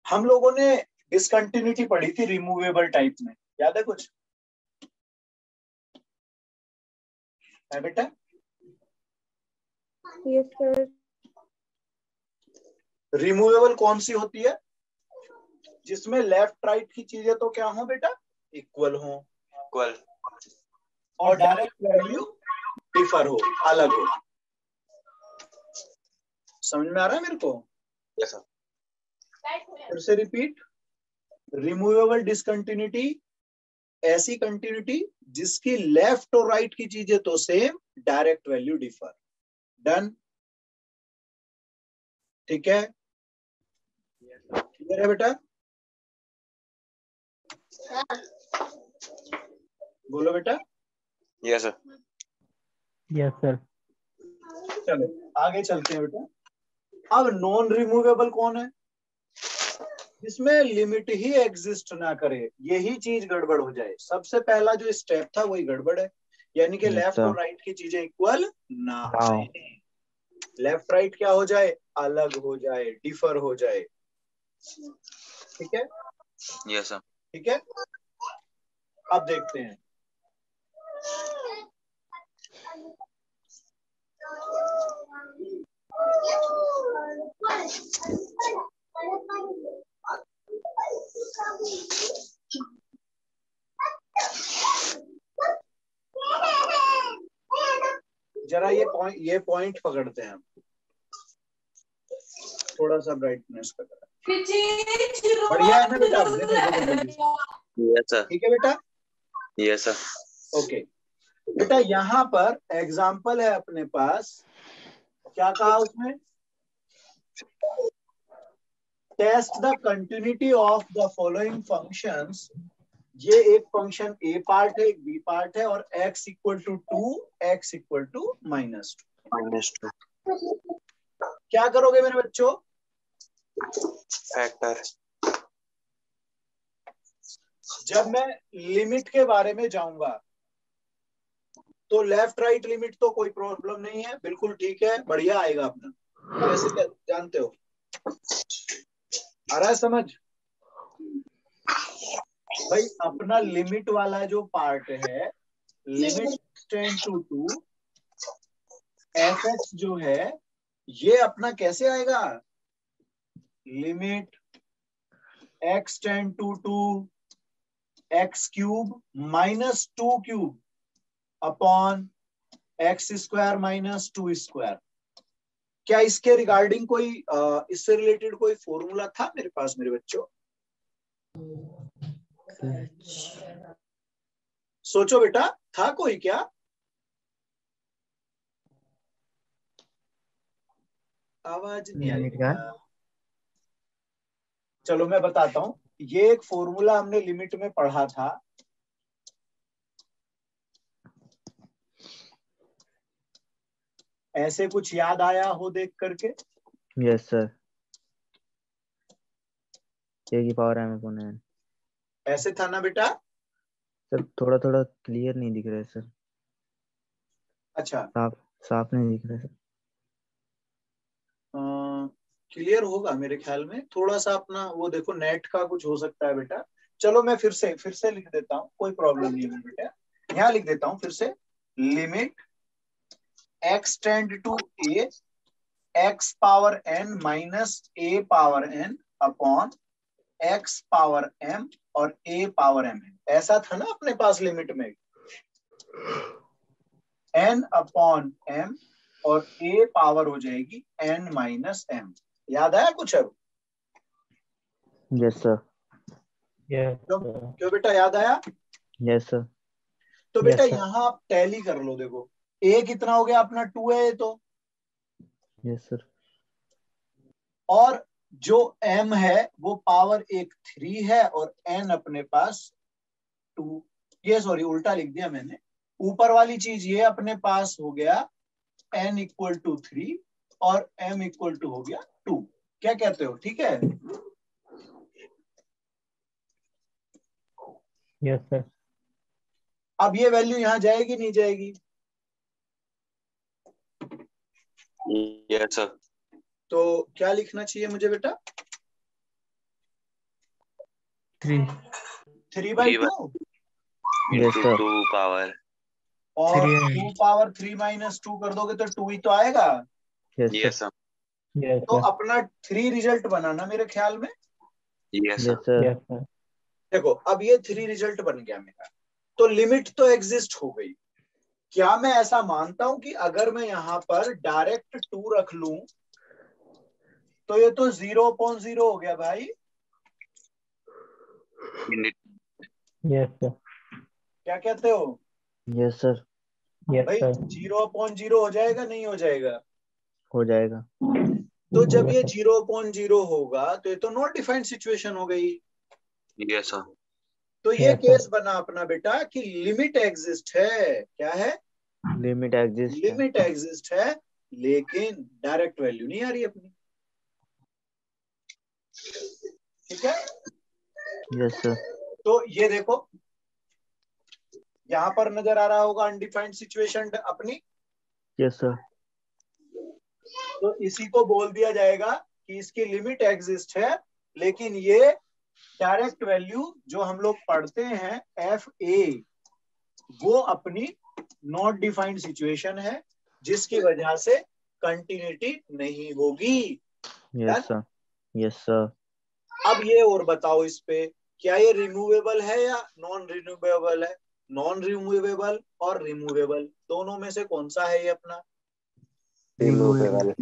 हम लोगों ने डिसकंटिन्यूटी पढ़ी थी रिमूवेबल टाइप में, याद है कुछ? है बेटा? Yes sir. रिमूवेबल कौन सी होती है? जिसमें लेफ्ट राइट की चीजें तो क्या हो बेटा? इक्वल हो, इक्वल, और डायरेक्ट वैल्यू डिफर हो, अलग हो। समझ में आ रहा है मेरे को? Yes sir. फिर से रिपीट, रिमूवेबल डिसकंटिन्यूटी ऐसी कंटिन्यूटी जिसकी लेफ्ट और राइट की चीजें तो same, direct value differ. Done? ठीक है, क्लियर है बेटा? बोलो बेटा। Yes sir. Yes sir. चलो आगे चलते हैं बेटा। अब नॉन रिमूवेबल कौन है? जिसमें लिमिट ही एग्जिस्ट ना करे, यही चीज गड़बड़ हो जाए। सबसे पहला जो स्टेप था वही गड़बड़ है, यानी कि लेफ्ट और राइट की चीजें इक्वल ना आए, लेफ्ट राइट क्या हो जाए? अलग हो जाए, डिफर हो जाए। ठीक है? Yes sir. ठीक है, अब देखते हैं। जरा ये पॉइंट पकड़ते हैं हम, थोड़ा सा ब्राइटनेस का करें। बढ़िया है ना बेटा? Yes sir. ठीक है बेटा? Yes sir. ओके बेटा, यहाँ पर एग्जाम्पल है अपने पास, क्या कहा उसमें? Test the continuity of the following functions. ये एक फंक्शन ए पार्ट है, एक बी पार्ट है, और x equal to 2, x equal to -2। क्या करोगे मेरे बच्चों? फैक्टर। जब मैं लिमिट के बारे में जाऊंगा तो लेफ्ट राइट लिमिट तो कोई प्रॉब्लम नहीं है, बिल्कुल ठीक है, बढ़िया आएगा अपना। कैसे क्या जानते हो? आ रहा है समझ? भाई अपना लिमिट वाला जो पार्ट है, लिमिट टेंड टू 2, fx जो है ये अपना कैसे आएगा? Limit x tend to 2 x cube -2 cube upon x square -2 square. क्या इसके रिगार्डिंग कोई इससे रिलेटेड कोई फॉर्मूला था मेरे पास मेरे बच्चों? सोचो बेटा, था कोई क्या? आवाज नहीं आ रही। चलो मैं बताता हूं, ये एक फॉर्मूला हमने लिमिट में पढ़ा था। ऐसे कुछ याद आया हो देख करके? Yes sir. ए की पावर m अपॉन n। ऐसे था ना बेटा? सर थोड़ा थोड़ा क्लियर नहीं दिख रहा है सर। अच्छा, साफ नहीं दिख रहा है सर। क्लियर होगा मेरे ख्याल में। थोड़ा सा अपना वो देखो, नेट का कुछ हो सकता है बेटा। चलो मैं फिर से लिख देता हूँ, कोई प्रॉब्लम नहीं है बेटा। यहाँ लिख देता हूँ फिर से, limit x tend to a x power n minus a power n upon x power m और a पावर m है। ऐसा था ना अपने पास लिमिट में, n अपॉन m और a पावर हो जाएगी n माइनस m। याद आया कुछ अब? Yes sir. क्यों बेटा याद आया? Yes sir. तो बेटा Yes, sir. यहाँ आप टैली कर लो। देखो a कितना हो गया अपना? 2 है ये तो, यस सर। और जो m है वो पावर एक 3 है, और n अपने पास 2। ये सॉरी उल्टा लिख दिया मैंने। ऊपर वाली चीज ये अपने पास हो गया n इक्वल टू 3 और m इक्वल टू हो गया 2। क्या कहते हो? ठीक है? Yes sir. अब ये वैल्यू यहाँ जाएगी नहीं जाएगी? Yes sir. तो क्या लिखना चाहिए मुझे बेटा? 3 3/2 Yes, इंटू sir. 2 पावर और 3 है। 2 पावर 3 माइनस 2 कर दोगे तो 2 ही तो आएगा। Yes, sir. Yes sir yes तो सर अपना 3 रिजल्ट बनाना मेरे ख्याल में। Yes Yes, sir sir. Yes sir देखो अब ये 3 रिजल्ट बन गया मेरा, तो लिमिट तो एग्जिस्ट हो गई। क्या मैं ऐसा मानता हूं कि अगर मैं यहाँ पर डायरेक्ट 2 रख लूं तो ये तो 0/0 हो गया भाई। यस सर क्या कहते हो Yes, sir. यस भाई? सर 0/0 हो जाएगा नहीं हो जाएगा? हो जाएगा. तो जब ये 0/0 होगा तो ये तो नॉट डिफाइंड सिचुएशन हो गई। यस सर तो ये Yes, sir. केस बना अपना बेटा कि लिमिट एग्जिस्ट है। क्या है? Limit exists. लिमिट एग्जिस्ट है, लेकिन डायरेक्ट वैल्यू नहीं आ रही अपनी। ठीक है, Yes, sir. तो ये देखो यहां पर नजर आ रहा होगा अनडिफाइंड सिचुएशन अपनी। Yes, sir. तो इसी को बोल दिया जाएगा कि इसकी लिमिट एग्जिस्ट है, लेकिन ये डायरेक्ट वैल्यू जो हम लोग पढ़ते हैं FA वो अपनी नॉट डिफाइंड सिचुएशन है, जिसकी वजह से कंटिन्यूटी नहीं होगी। Yes, sir. Yes, sir. अब ये और बताओ इस पे, क्या ये रिमूवेबल है या नॉन रिमूवेबल है? नॉन रिमूवेबल और रिमूवेबल दोनों में से कौन सा है ये अपना? रिमूवेबल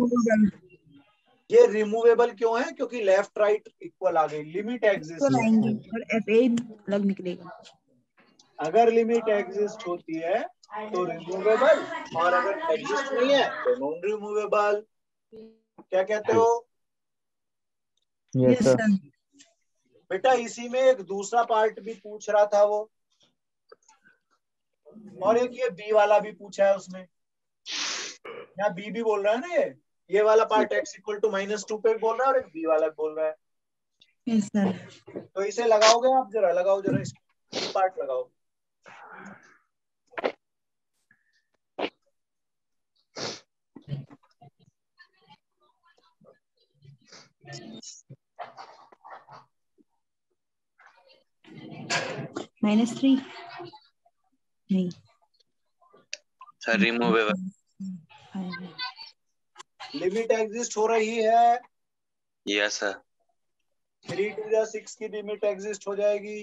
ये रिमूवेबल क्यों है? क्योंकि लेफ्ट राइट इक्वल आ गई, लिमिट एग्जिस्ट तो है। लाएंगे और FA अलग निकलेगा। अगर लिमिट एग्जिस्ट होती है तो रिमूवेबल, और अगर एग्जिस्ट नहीं है तो नॉन रिमूवेबल। क्या कहते हो Yes, sir. बेटा? इसी में एक दूसरा पार्ट भी पूछ रहा था वो, और एक ये बी वाला भी पूछा है उसमें। यहाँ बी भी बोल रहा है ना, ये वाला पार्ट x = -2 पे बोल रहा है और एक बी वाला बोल रहा है। Yes sir. तो इसे लगाओगे आप? जरा लगाओ, जरा बी पार्ट लगाओ। -3 नहीं सर रिमूवेबल लिमिट एग्जिस्ट हो रही है, यस सर 3 to 6 की लिमिट एग्जिस्ट हो जाएगी।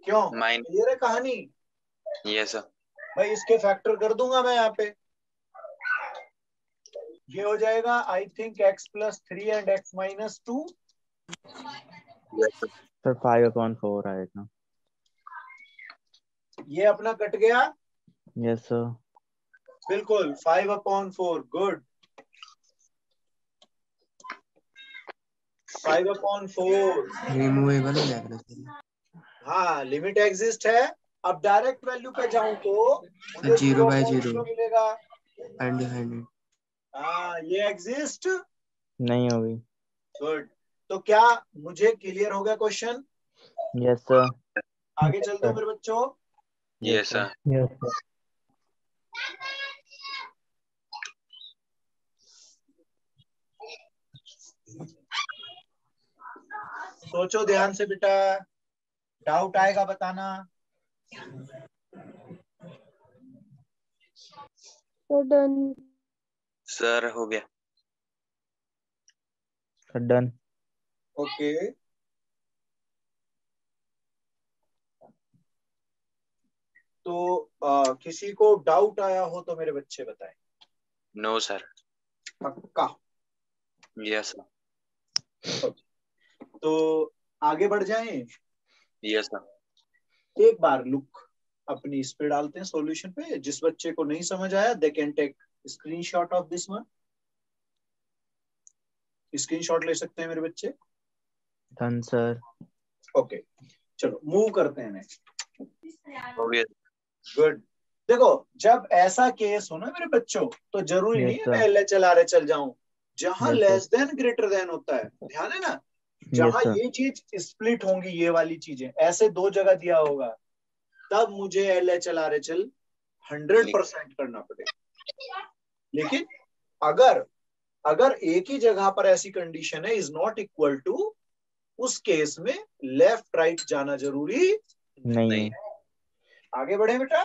क्यों? माइन ये रे कहानी यस सर भाई, इसके फैक्टर कर दूंगा मैं यहाँ पे। ये हो जाएगा I think x + 3 and x - 2। Yes sir Sir, 5/4 आएगा. ये अपना कट गया। Yes, sir. बिल्कुल 5/4। गुड, 5/4। रिमूवेबल हो जाएगा। हाँ, लिमिट एग्जिस्ट है। अब डायरेक्ट वैल्यू पे जाऊं तो मुझे 0/0 मिलेगा। अनडिफाइंड हाँ, ये एग्जिस्ट नहीं होगी. गुड। तो क्या मुझे क्लियर हो गया क्वेश्चन? Yes, sir. आगे चलते हो मेरे बच्चों। यस सर यस सर सोचो ध्यान से बेटा, डाउट आएगा बताना। सर हो गया Sir, done. ओके, तो किसी को डाउट आया हो तो मेरे बच्चे बताएं। नो सर पक्का? यस सर तो आगे बढ़ जाएं। यस सर एक बार लुक अपनी इस पे डालते हैं सॉल्यूशन पे। जिस बच्चे को नहीं समझ आया they can take screenshot of this one. Screenshot ले सकते हैं मेरे बच्चे। Done, sir. ओके, चलो मूव करते हैं नेक्स्ट। हो गया गुड। देखो जब ऐसा केस हो ना मेरे बच्चों, तो जरूरी Yes, नहीं है sir. मैं LHL चल जाऊं। जहां Yes, sir. Less than greater than होता है, ध्यान है ना, जहां Yes, sir. ये चीज स्प्लिट होंगी, ये वाली चीजें ऐसे दो जगह दिया होगा, तब मुझे LHL 100% करना पड़ेगा। लेकिन अगर अगर एक ही जगह पर ऐसी कंडीशन है इज नॉट इक्वल टू, उस केस में लेफ्ट राइट जाना जरूरी नहीं नहीं। है। आगे बढ़े बेटा।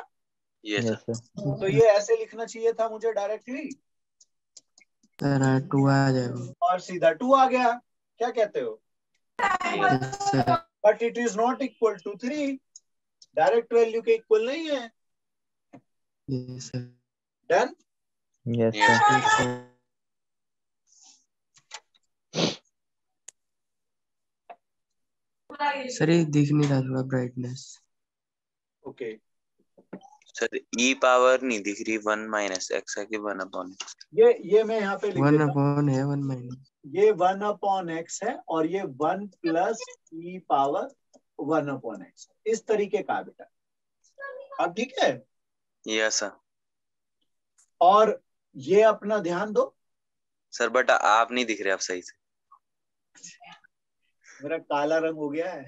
Yes yes sir. सर। तो ये ऐसे लिखना चाहिए था मुझे डायरेक्टली, सर 2 आ जाएगा। और सीधा 2 आ गया। क्या कहते हो? Yes sir. But it is not equal to 3, direct value के इक्वल नहीं है। Yes sir. Done. Yes yes sir. Yes sir. Sir ये दिख नहीं रहा थोड़ा brightness. Okay sir e power नहीं दिख रही, 1 माइनस एक्स है कि 1 अपॉन एक्स? ये मैं यहाँ पे लिख 1 देता हूँ। अपॉन है 1 माइनस। ये 1 अपॉन एक्स है और ये 1 प्लस ई पावर 1 अपॉन एक्स, इस तरीके का बेटा। अब ठीक है। Yes sir. और ये अपना ध्यान दो, सर बट आप नहीं दिख रहे आप सही से। मेरा काला रंग हो गया है।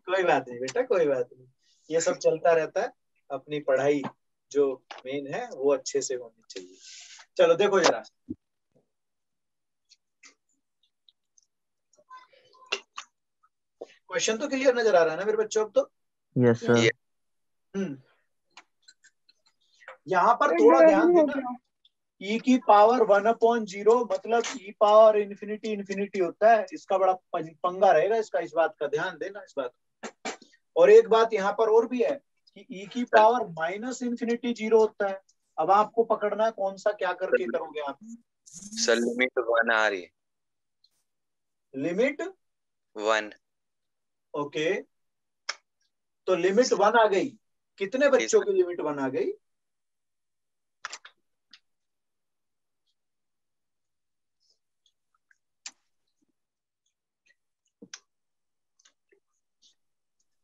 कोई बात नहीं बेटा, कोई बात नहीं, ये सब चलता रहता है। अपनी पढ़ाई जो मेन है वो अच्छे से होनी चाहिए। चलो देखो जरा, क्वेश्चन तो क्लियर नजर आ रहा है ना मेरे बच्चों अब तो? Yes sir. हम्म यहाँ पर थोड़ा ध्यान देना, ई की पावर 1/0 मतलब ई पावर इन्फिनिटी इन्फिनिटी होता है, इसका बड़ा पंगा रहेगा इसका, इस बात का ध्यान देना इस बात। और एक बात यहाँ पर और भी है कि ई की पावर माइनस इन्फिनिटी 0 होता है। अब आपको पकड़ना है कौन सा, क्या करके करोगे आप? सर लिमिट 1 आ रही है। लिमिट 1। ओके, तो लिमिट 1 आ गई। कितने बच्चों की लिमिट 1 आ गई?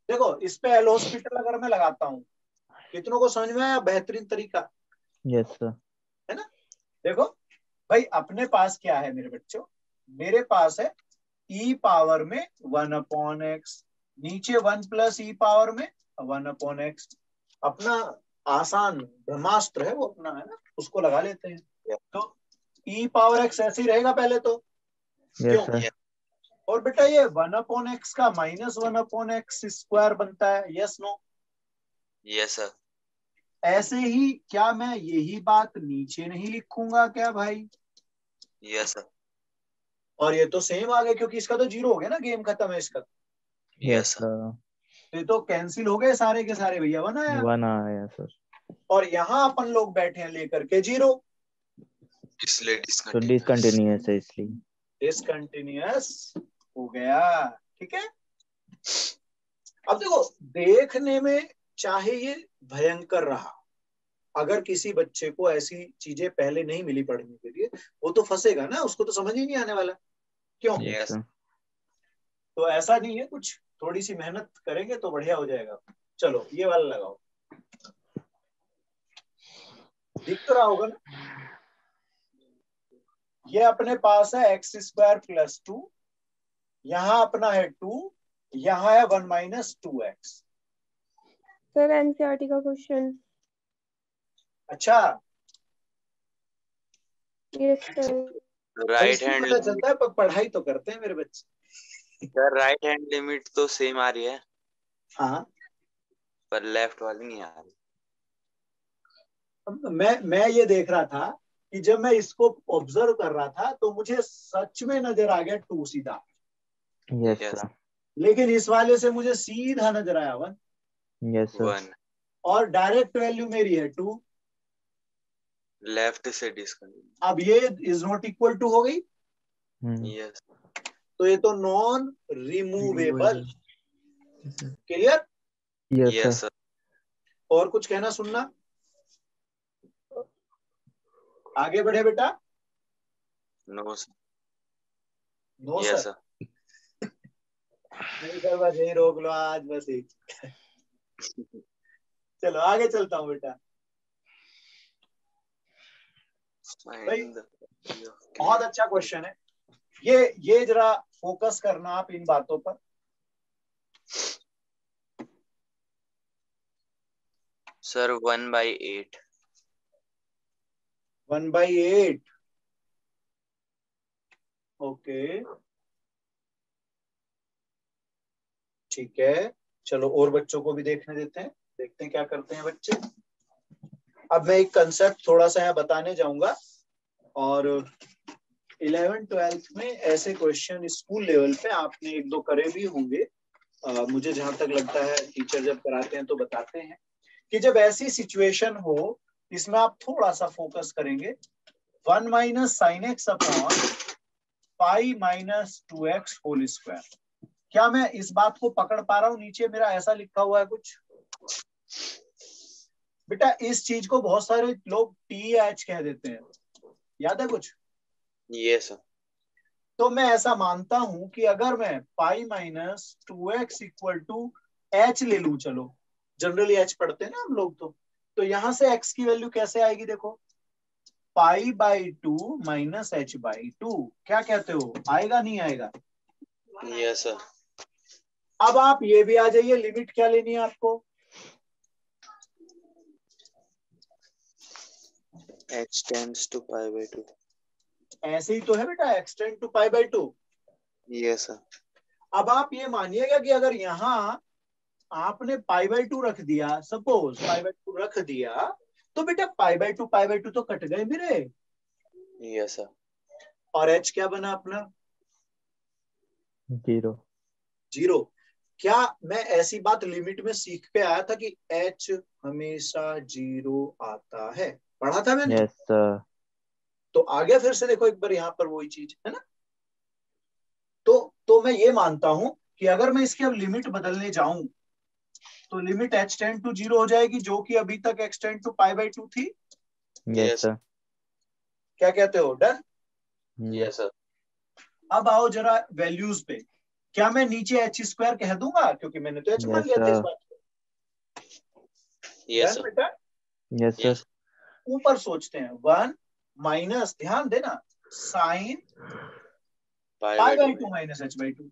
देखो इस पे एल हॉस्पिटल अगर मैं लगाता हूँ, कितनों को समझ में आया बेहतरीन तरीका? Yes sir. है ना? देखो भाई, अपने पास क्या है मेरे बच्चों, मेरे पास है ई पावर में 1 अपॉन एक्स, नीचे 1 प्लस ई पावर में 1 अपॉन एक्स। अपना आसान ब्रह्मास्त्र है वो अपना, है ना, उसको लगा लेते हैं। तो ई पावर एक्स ऐसे ही रहेगा पहले तो, यस क्यों? सर। और बेटा ये 1 अपॉन एक्स का माइनस 1 अपॉन एक्स स्क्वायर बनता है, यस नो? Yes sir. ऐसे ही क्या मैं यही बात नीचे नहीं लिखूंगा क्या भाई? Yes sir. और ये तो सेम आ गया क्योंकि इसका तो 0 हो गया ना, गेम खत्म है इसका। Yes yes sir. सर। तो ये तो कैंसिल हो गए सारे के सारे भैया, 1 आया। 1 आया सर। और यहाँ अपन लोग बैठे हैं लेकर के 0, इसलिए तो डिसकंटिन्यूअस। डिसकंटिन्यूअस है इसलिए। डिसकंटिन्यूअस हो गया। ठीक है। अब देखो, देखने में चाहे ये भयंकर रहा, अगर किसी बच्चे को ऐसी चीजें पहले नहीं मिली पढ़ने के लिए, वो तो फंसेगा ना, उसको तो समझ ही नहीं आने वाला, क्यों? Yes yes. सर। तो ऐसा नहीं है, कुछ थोड़ी सी मेहनत करेंगे तो बढ़िया हो जाएगा। चलो ये वाला लगाओ, दिख तो रहा होगा ना? ये अपने पास है एक्स स्क्वायर प्लस 2, यहाँ अपना है 2, यहाँ है 1 माइनस 2x। सर एनसीईआरटी का क्वेश्चन। अच्छा, यस सर। राइट इससे हैंड पता लिमिट। चलता है पर पढ़ाई तो करते हैं मेरे बच्चे। सर राइट हैंड लिमिट तो सेम आ रही है, हाँ, पर लेफ्ट वाली नहीं आ रही। मैं ये देख रहा था कि जब मैं इसको ऑब्जर्व कर रहा था तो मुझे सच में नजर आ गया 2 सीधा, यस यस। सर। लेकिन इस वाले से मुझे सीधा नजर आया 1, यस सर। 1 और डायरेक्ट वैल्यू मेरी है 2। लेफ्ट से डिसकंटिन्यूअस। अब ये इज नॉट इक्वल टू हो गई, यस। तो ये तो non removable. Clear? Yes yes sir. Sir. और कुछ कहना सुनना, आगे बढ़े बेटा। No sir. No yes sir. Sir. नहीं सर, बस यही रोक लो आज, बस एक। चलो आगे चलता हूँ बेटा। भाई बहुत अच्छा क्वेश्चन है ये जरा फोकस करना आप इन बातों पर। सर 1/8। 1/8। ओके ठीक है, चलो और बच्चों को भी देखने देते हैं, देखते हैं क्या करते हैं बच्चे। अब मैं एक कंसेप्ट थोड़ा सा यहाँ बताने जाऊंगा, और 11th-12th में ऐसे क्वेश्चन स्कूल लेवल पे आपने एक दो करे भी होंगे। मुझे जहां तक लगता है टीचर जब कराते हैं तो बताते हैं कि जब ऐसी सिचुएशन हो इसमें आप थोड़ा सा फोकस करेंगे। 1 minus sine x upon pi minus 2x whole square. क्या मैं इस बात को पकड़ पा रहा हूँ? नीचे मेरा ऐसा लिखा हुआ है कुछ। बेटा इस चीज को बहुत सारे लोग TH कह देते हैं, याद है कुछ? Yes sir. तो मैं ऐसा मानता हूं कि अगर मैं pi minus 2x equal to h ले लूं, चलो जनरली h पढ़ते हैं ना हम लोग, तो यहां से x की वैल्यू कैसे आएगी? देखो पाई बाई 2 माइनस h बाई 2, क्या कहते हो, आएगा नहीं आएगा? Yes sir. अब आप ये भी आ जाइए, लिमिट क्या लेनी है आपको? h tends to pi by 2। ऐसे ही तो है बेटा, x tend to pi by 2। Yes sir. अब आप ये मानिएगा कि अगर यहाँ आपने पाई बाई 2 रख दिया, सपोज पाई बाई 2 रख दिया, तो बेटा पाई बाई 2 तो कट गए मेरे। Yes sir. और h क्या बना अपना? 0। क्या मैं ऐसी बात लिमिट में सीख पे आया था कि h हमेशा 0 आता है? पढ़ा था मैंने? Yes sir. तो आ गया फिर से, देखो एक बार यहाँ पर वही चीज है ना। तो मैं ये मानता हूं कि अगर मैं इसकी अब लिमिट बदलने जाऊं तो लिमिट h टेंड टू 0 हो जाएगी, जो कि अभी तक x tend to pi by 2 थी। Yes sir. क्या कहते हो, डन? Yes sir. अब आओ जरा वैल्यूज पे। क्या मैं नीचे h स्क्वायर कह दूंगा, क्योंकि मैंने तो h मान यस लिया था इस सर। बात को। Yes done sir. बेटा? Yes sir. ऊपर सोचते हैं, 1 माइनस, ध्यान देना, sine pi pi by by 2 minus h by 2।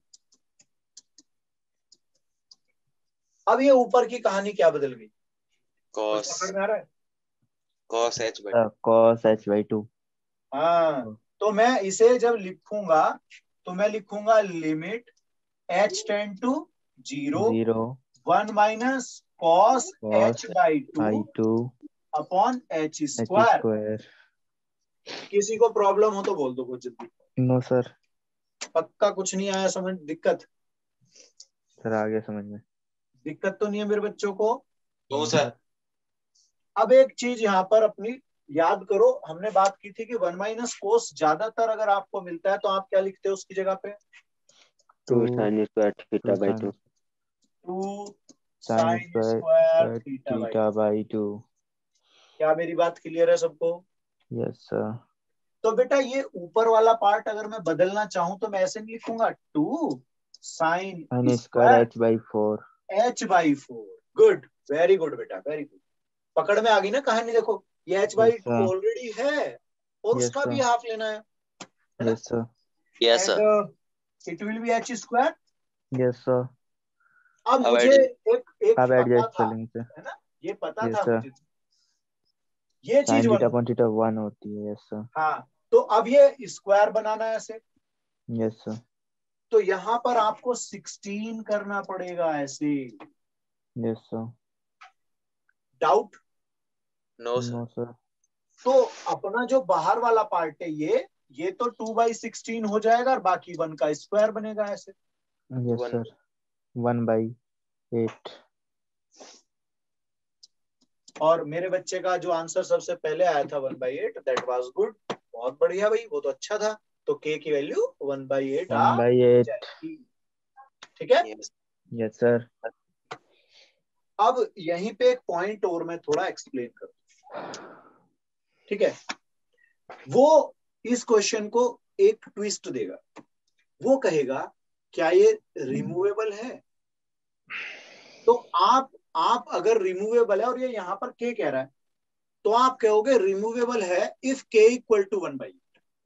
अब ये ऊपर की कहानी क्या बदल गई? कुछ कॉस पकड़ में आ रहा है? Cos h by cos h by 2। हाँ, तो मैं इसे जब लिखूंगा तो मैं लिखूंगा limit h tend to 0 1 minus cos h by 2 upon h square. Square. किसी को प्रॉब्लम हो तो बोल दो कुछ जल्दी। No sir. पक्का कुछ नहीं आया समझ? दिक्कत सर आ गया समझ में। दिक्कत तो नहीं है मेरे बच्चों को? No sir. अब एक चीज यहाँ पर अपनी याद करो, हमने बात की थी कि 1 माइनस कोस ज्यादातर अगर आपको मिलता है तो आप क्या लिखते हो उसकी जगह पे? 2 sin square theta by 2। 2 sin sine square square theta by. Theta by 2। क्या मेरी बात क्लियर है सबको? Yes sir. तो बेटा ये ऊपर वाला पार्ट अगर मैं बदलना चाहूं तो मैं ऐसे नहीं लिखूंगा, 2 sine sin square square h by 4। h by 4। Good, very good बेटा, वेरी गुड। पकड़ में आ गई ना कहानी? देखो ये h by yes 2 sir. Already है और यस उसका भी सर। हाफ लेना है ना? Yes sir. Yes sir. And it will be h square. Yes sir. अब अब मुझे एक अब पता एडजस्ट था, कर लेंगे सर। है ना, ये पता यस था सर। मुझे, ये चीज sin थीटा बन। अपॉन थीटा 1 होती है। Yes sir. हाँ, तो अब ये स्क्वायर बनाना है ऐसे, यस सर। तो यहाँ पर आपको 16 करना पड़ेगा ऐसे। Yes sir. Doubt? No sir. No sir. तो अपना जो बाहर वाला पार्ट है ये तो 2/16 हो जाएगा और बाकी 1 का स्क्वायर बनेगा ऐसे। Yes sir. 1/8। और मेरे बच्चे का जो आंसर सबसे पहले आया था 1/8, दैट वाज गुड, बहुत बढ़िया भाई, वो तो अच्छा था। तो k की वैल्यू 1/8 आ 1/8। जाएगी। ठीक है? यस। Yes sir. अब यहीं पे एक पॉइंट और मैं थोड़ा एक्सप्लेन करूं, ठीक है? वो इस क्वेश्चन को एक ट्विस्ट देगा, वो कहेगा क्या ये रिमूवेबल है? तो आप अगर रिमूवेबल है और ये यहाँ पर k कह रहा है तो आप कहोगे रिमूवेबल है इफ k इक्वल टू 1/8।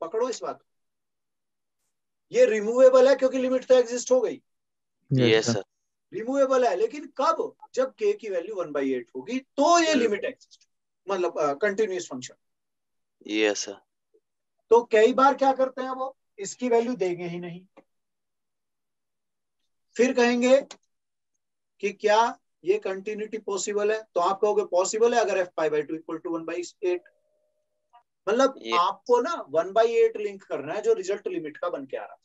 पकड़ो इस बात को, ये रिमूवेबल है क्योंकि लिमिट तो एग्जिस्ट हो गई। Yes sir. रिमूवेबल है लेकिन कब? जब k की वैल्यू 1/8 होगी तो ये लिमिट एग्जिस्ट, मतलब कंटिन्यूअस फंक्शन। Yes sir. तो कई बार क्या करते हैं वो इसकी वैल्यू देंगे ही नहीं, फिर कहेंगे कि क्या ये कंटिन्यूटी पॉसिबल है, तो आप कहोगे पॉसिबल है अगर f pi by two equal to 1/8। मतलब ये आपको ना 1/8 लिंक करना है जो रिजल्ट लिमिट का बन के आ रहा था।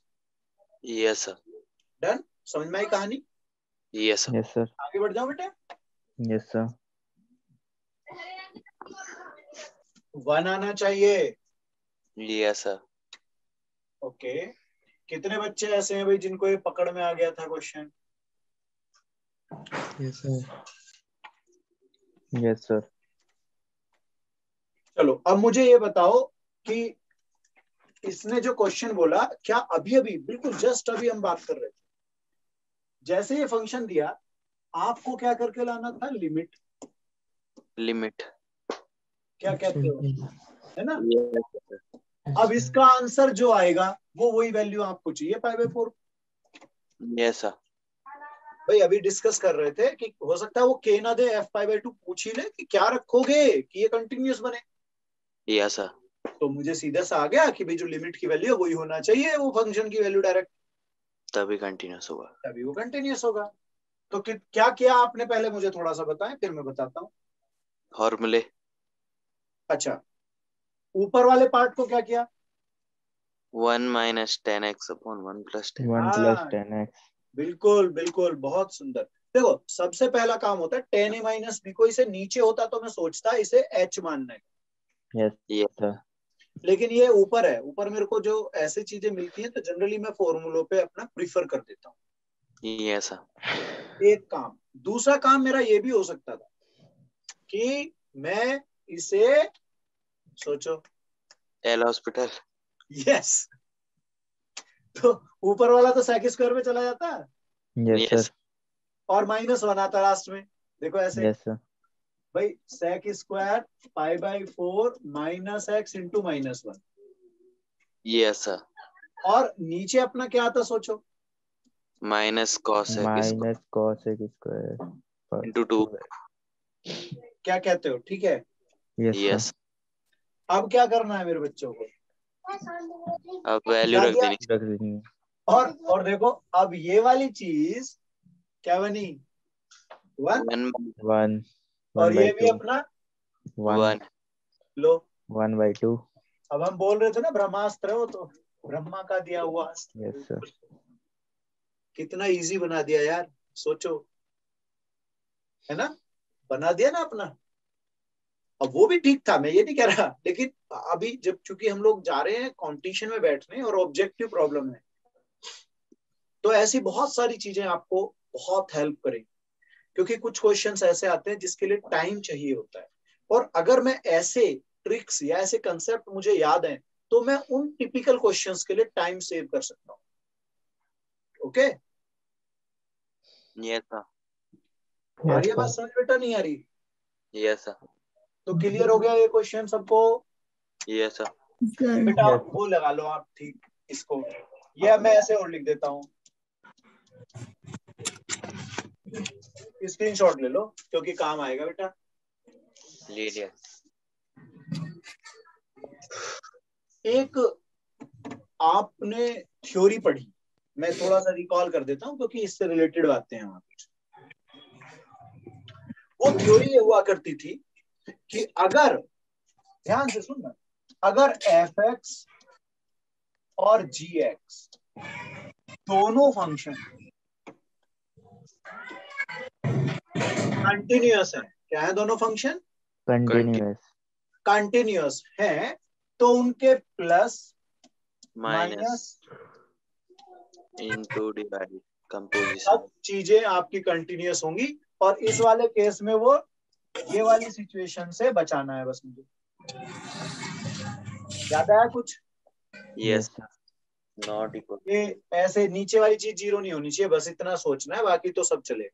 Yes sir. डन, समझ में आई कहानी? Yes sir. Yes sir. आगे बढ़ जाओ बेटे। Yes sir. 1 आना चाहिए। Yes sir. ओके, कितने बच्चे ऐसे हैं भाई जिनको ये पकड़ में आ गया था question? Yes sir. Yes sir. चलो अब मुझे ये बताओ कि इसने जो क्वेश्चन बोला, क्या अभी अभी बिल्कुल जस्ट अभी हम बात कर रहे थे, जैसे ये फंक्शन दिया आपको क्या करके लाना था? लिमिट। लिमिट। क्या कहते हो, है ना? Yes sir. अब इसका आंसर जो आएगा वो वही वैल्यू आपको चाहिए π/4। Yes sir. भाई अभी डिस्कस कर रहे थे कि हो सकता है वो के ना दे, एफ π/2 पूछ ही ले कि क्या रखोगे कि ये कंटिन्यूअस बने। Yes sir. तो मुझे सीधा सा आ गया कि भाई जो लिमिट की वैल्यू है वही होना चाहिए, वो फंक्शन की वैल्यू डायरेक्ट, तभी कंटिन्यूस होगा। तभी वो कंटिन्यूअस होगा। तो क्या किया आपने, पहले मुझे थोड़ा सा बताएं फिर मैं बताता हूँ। फॉर्मूले। अच्छा, ऊपर वाले पार्ट को क्या किया? 1 - 10x अपॉन 1 + 10। 1 + 10x। बिल्कुल बिल्कुल, बहुत सुंदर। देखो सबसे पहला काम होता है 10a - b को, इसे नीचे होता तो मैं सोचता इसे h मानना है, यस यस सर। लेकिन ये ऊपर है। ऊपर मेरे को जो ऐसी चीजें मिलती हैं तो जनरली मैं फॉर्मूलों पे अपना प्रीफर कर देता हूँ। Yes sir. एक काम। दूसरा काम मेरा ये भी हो सकता था कि मैं इसे, सोचो, एल हॉस्पिटल। यस, तो ऊपर वाला तो सेक स्क्वायर में चला जाता यस यस। सर। और -1 आता लास्ट में। देखो ऐसे, यस सर। भाई sec square π/4 -x × -1, yes sir. और नीचे अपना क्या आता सोचो? Minus cos x minus cos x square * 2। क्या कहते हो, ठीक है? Yes yes. सर। अब क्या करना है मेरे बच्चों को? अब वैल्यू क्या रख दिया? देनी। रख देंगे। और देखो अब ये वाली चीज क्या बनी? 1। 1 1 और 1 ये by भी 2 अपना 1 लो। 1 by 2। अब हम बोल रहे थे ना ब्रह्मास्त्र हो, तो ब्रह्मा का दिया हुआ अस्त्र। Yes sir. कितना इजी बना दिया यार, सोचो, है ना? बना दिया ना अपना। अब वो भी ठीक था, मैं ये नहीं कह रहा, लेकिन अभी जब चूंकि हम लोग जा रहे हैं कंपटीशन में बैठने और ऑब्जेक्टिव प्रॉब्लम है, तो ऐसी बहुत सारी चीजें आपको बहुत हेल्प करेंगी, क्योंकि कुछ क्वेश्चंस ऐसे आते हैं जिसके लिए टाइम चाहिए होता है। और अगर मैं ऐसे ट्रिक्स या ऐसे कंसेप्ट मुझे याद है तो मैं उन टिपिकल क्वेश्चंस के लिए टाइम सेव कर सकता हूँ। Okay, yes sir. आ रही है बात समझ बेटा, नहीं आ रही? Yes sir. तो क्लियर हो गया ये क्वेश्चन सबको? Yes sir. सर बेटा वो लगा लो आप, ठीक, इसको, या मैं ऐसे और लिख देता हूँ, स्क्रीनशॉट ले लो क्योंकि काम आएगा बेटा। ले लिया। एक आपने थ्योरी पढ़ी, मैं थोड़ा सा रिकॉल कर देता हूँ क्योंकि इससे रिलेटेड बातें हैं वहां कुछ। वो थ्योरी ये हुआ करती थी कि अगर, ध्यान से सुनना, अगर f(x) और g(x) दोनों फंक्शन कंटिन्यूअस है, क्या है दोनों फंक्शन? कंटिन्यूअस। कंटिन्यूअस है, तो उनके plus minus into divide composition. सब चीजें आपकी कंटिन्यूअस होंगी। और इस वाले केस में वो ये वाली सिचुएशन से बचाना है बस मुझे। याद आया कुछ? Yes not equal. ये ऐसे नीचे वाली चीज जीरो नहीं होनी चाहिए, बस इतना सोचना है, बाकी तो सब चलेगा।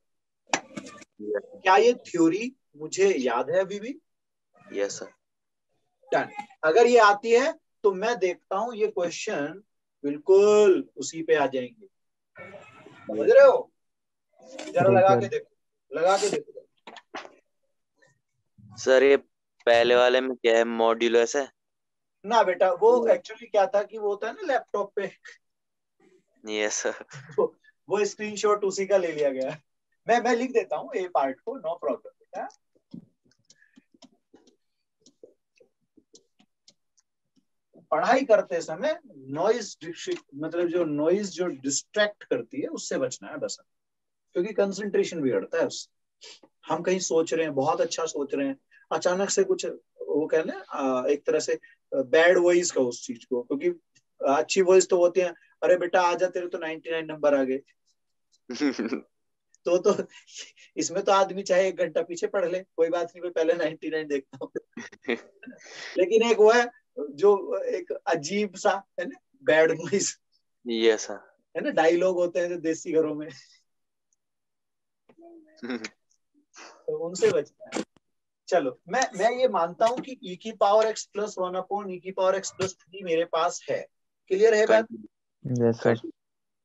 क्या ये थ्योरी मुझे याद है अभी भी? Yes sir. डन। अगर ये आती है तो मैं देखता हूं ये क्वेश्चन बिल्कुल उसी पे आ जाएंगे, समझ रहे हो? जरा लगा के देखो, लगा के देखो। सर ये पहले वाले में क्या है, मॉड्यूलस है? ना बेटा, वो एक्चुअली क्या था कि वो होता है ना लैपटॉप पे, यस सर। वो स्क्रीनशॉट उसी का ले लिया गया। मैं लिख देता हूँ ए पार्ट को, नो प्रॉब्लम बेटा। पढ़ाई करते समय नॉइज, मतलब जो नॉइज जो डिस्ट्रैक्ट करती है उससे बचना है बस, क्योंकि कंसंट्रेशन बिगड़ता है उससे। हम कहीं सोच रहे हैं, बहुत अच्छा सोच रहे हैं, अचानक से कुछ वो कह लें एक तरह से बैड वॉइस का उस चीज को, क्योंकि अच्छी वॉइस तो होती है, अरे बेटा आजा तेरे तो 99 नंबर आ गए। तो इसमें तो आदमी चाहे 1 घंटा पीछे पढ़ ले, कोई बात नहीं, कोई पहले 99 देखता हूँ। लेकिन एक वो है जो एक अजीब सा है ना, बैड वॉइस, यस सर। है ना, डायलॉग होते हैं जो देसी घरों में, तो उनसे बचना है। चलो मैं ये मानता हूं कि e की power x plus 1 upon e की पावर x प्लस 3 मेरे पास है। क्लियर है बात? Yes sir.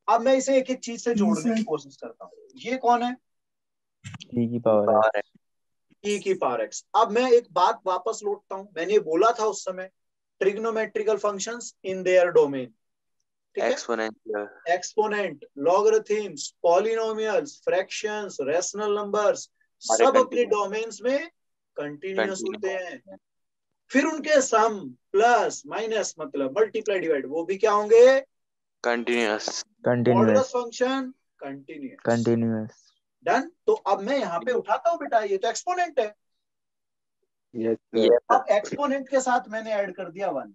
अब मैं इसे एक एक चीज से जोड़ने की कोशिश करता हूँ। ये कौन है? ई की पावर है। e की पावर x। अब मैं एक बात वापस लौटता हूँ, मैंने बोला था उस समय, trigonometrical functions in their domain, ठीक है? Exponential, exponent, logarithms, polynomials, fractions, rational numbers, सारे सब अपने कंटिन्यूअस डोमेन्स में कंटिन्यूअस होते हैं। फिर उनके सम, प्लस माइनस मतलब मल्टीप्लाई डिवाइड, वो भी क्या होंगे? Continuous. Modulus function continuous. Continuous. Done. तो अब मैं यहाँ पे उठाता हूँ बेटा, ये तो एक्सपोनेंट है। Yes sir. अब एक्सपोनेंट के साथ मैंने ऐड कर दिया 1,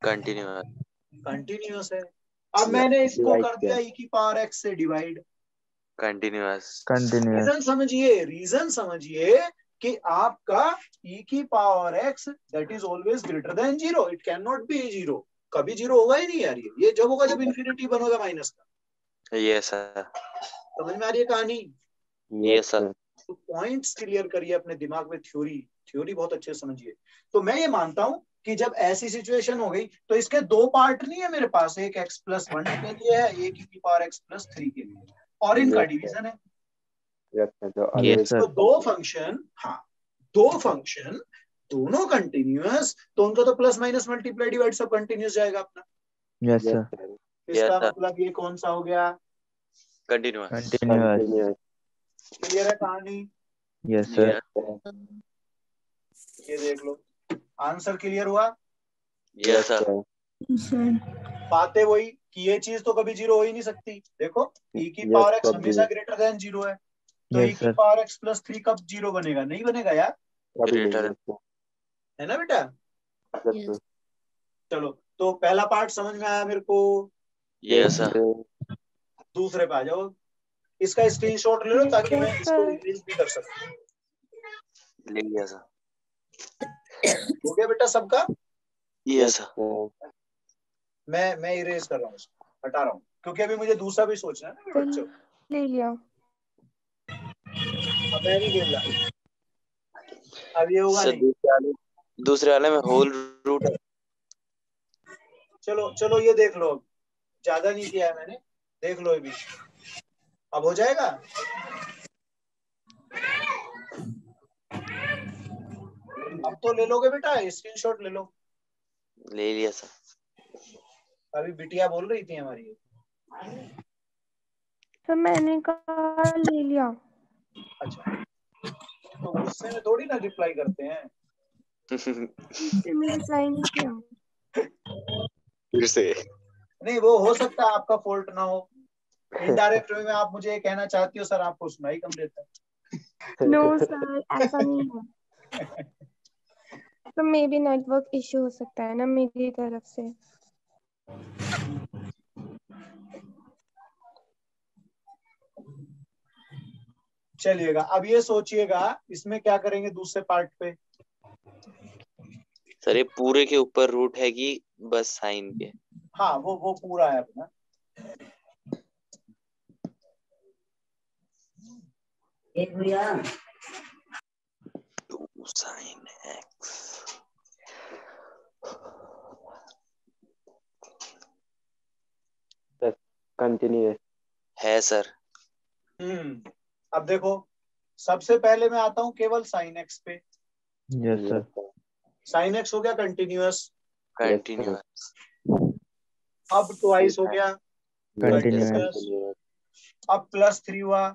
कंटिन्यूअस। कंटिन्यूअस है। अब मैंने इसको कर दिया e की पावर x से डिवाइड, कंटिन्यूअस। कंटिन्यूअस। रीजन समझिए कि आपका e की power x that is always greater than 0, it can not be 0, कभी 0 होगा ही नहीं यार। ये जब होगा जब इन्फिनिटी बनोगा माइनस का। Yes sir. समझ में आ रही है कहानी? Yes sir. तो पॉइंट्स क्लियर करिए अपने दिमाग में, थ्योरी बहुत अच्छे से समझिए। तो मैं ये मानता हूं कि जब ऐसी सिचुएशन हो गई तो इसके 2 पार्ट नहीं है मेरे पास, एक x प्लस 1 के लिए है, एक e की पावर x प्लस 3 के लिए, और इनका डिवीजन है। यस तो सर। 2 फंक्शन, हाँ 2 फंक्शन दोनों कंटिन्यूअस, तो उनका तो प्लस माइनस मल्टीप्लाई डिवाइड सब कंटिन्यूअस जाएगा अपना। Yes sir. इसका मतलब ये कौन सा हो गया? कंटिन्यूअस। कंटिन्यूअस। क्लियर है कहानी? Yes sir. ये देख लो, आंसर क्लियर हुआ। Yes sir. बातें वही कि ये चीज तो कभी 0 हो ही नहीं सकती। देखो e की पावर x हमेशा ग्रेटर देन 0 है, तो e यस की सर। पावर x प्लस 3 कब 0 बनेगा? नहीं बनेगा यार, ग्रेटर। है ना बेटा? चलो, तो पहला पार्ट समझ में आया मेरे को। Yes sir. दूसरे पे आ जाओ, इसका स्क्रीनशॉट ले लो ताकि मैं इसको सर इरेज भी कर सकूं। ले लिया सर। हो गया बेटा सबका? Yes sir. मैं इरेज कर रहा हूँ, इसको हटा रहा हूँ, क्योंकि अभी मुझे दूसरा भी सोचना है ना बच्चों। ले लिया। अब मैं नहीं खेल रहा, अब ये होगा सर नहीं। दूसरे वाले में होल रूट है। चलो चलो ये देख लो, अब ज्यादा नहीं किया है मैंने, देख लो ये भी, अब हो जाएगा। अब तो ले लोगे बेटा, स्क्रीनशॉट ले लो। ले लिया सर। अभी बिटिया बोल रही थी हमारी। सर मैंने कहा ले लिया। अच्छा, तो गुस्से में थोड़ी ना रिप्लाई करते हैं। मैंने साइन नहीं किया। फिर से। नहीं, वो हो सकता है आपका फॉल्ट ना हो, इनडायरेक्ट वे में आप मुझे ये कहना चाहती हो सर आपको सुनाई कम देता है। नो सर ऐसा नहीं है। तो मे भी नेटवर्क इश्यू हो सकता है ना मेरी तरफ से। चलिएगा, अब ये सोचिएगा इसमें क्या करेंगे दूसरे पार्ट पे। सर ये पूरे के ऊपर रूट है कि बस साइन के? हाँ वो पूरा है अपना। एक भैया साइन एक्स कंटिन्यूअस है सर। अब देखो, सबसे पहले मैं आता हूं केवल साइन एक्स पे। Yes sir. साइन एक्स हो गया कंटिन्यूअस, कंटिन्यूअस, अब ट्वाइस हो गया कंटिन्यूअस, कंटिन्यूअस, अब +3 हुआ,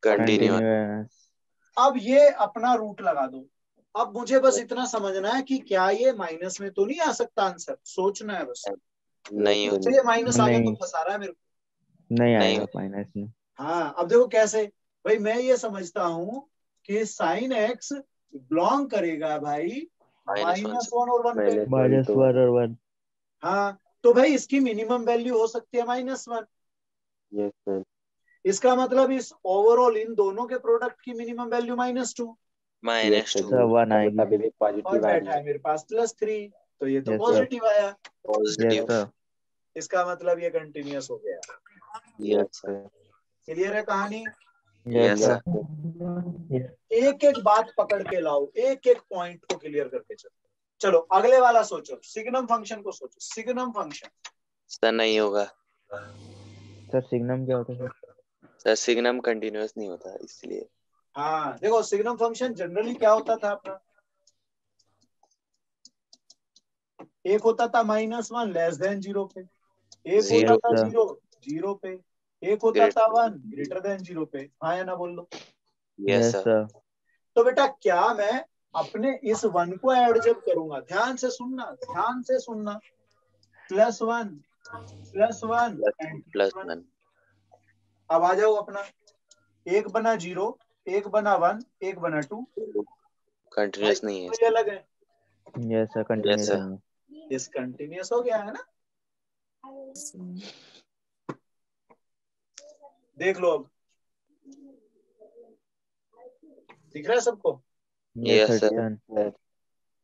कंटिन्यूअस, कंटिन्यूअस, अब ये अपना रूट लगा दो। अब मुझे बस इतना समझना है कि क्या ये माइनस में तो नहीं आ सकता आंसर, सोचना है बस। नहीं हो चलिए माइनस आ गया तो नहीं फंसा रहा है मेरे को। नहीं नहीं आएगा माइनस में। हाँ अब देखो कैसे, भाई मैं ये समझता हूँ कि साइन एक्स बिलोंग करेगा भाई -1 और 1 पे। -1 और 1। हाँ तो भाई इसकी मिनिमम वैल्यू हो सकती है -1। Yes sir. इसका मतलब इस ओवरऑल इन दोनों के प्रोडक्ट की मिनिमम वैल्यू -2 -2 सर 1 आएगी। और बैठा है मेरे पास +3, तो ये तो Yes, sir. पॉजिटिव आया। Yes positive. सर। इसका मतलब ये कंटिन्यूअस हो गया। Yes sir. क्लियर है कहानी? Yes Yes, sir. एक एक बात पकड़ के लाओ, एक एक पॉइंट को क्लियर करके चलो। चलो अगले वाला सोचो, सिग्नम फंक्शन को सोचो। सिग्नम फंक्शन सर नहीं होगा सर सिग्नम क्या होता है सर? सर, सिग्नम कंटिन्यूअस नहीं होता इसलिए। हाँ देखो सिग्नम फंक्शन जनरली क्या होता था अपना, एक होता था -1 <0 पे, एक होता Zero. था Yes, sir. 0 पे, एक होता था 1 <0 पे। हाँ या ना बोल दो। Yes yes sir. सर। तो बेटा क्या मैं अपने इस 1 को ऐड जब करूंगा, ध्यान से सुनना, ध्यान से सुनना, +1 +1 एंड +1 अब आ जाओ अपना, एक बना 0, एक बना 1, एक बना 2, कंटिन्यूअस नहीं है। ये अलग है, यस सर कंटिन्यूस sir. नहीं है। डिसकंटिन्यूअस हो गया है ना। देख लो अब, दिख रहा है सबको? Yes Yes, sir sir. Done.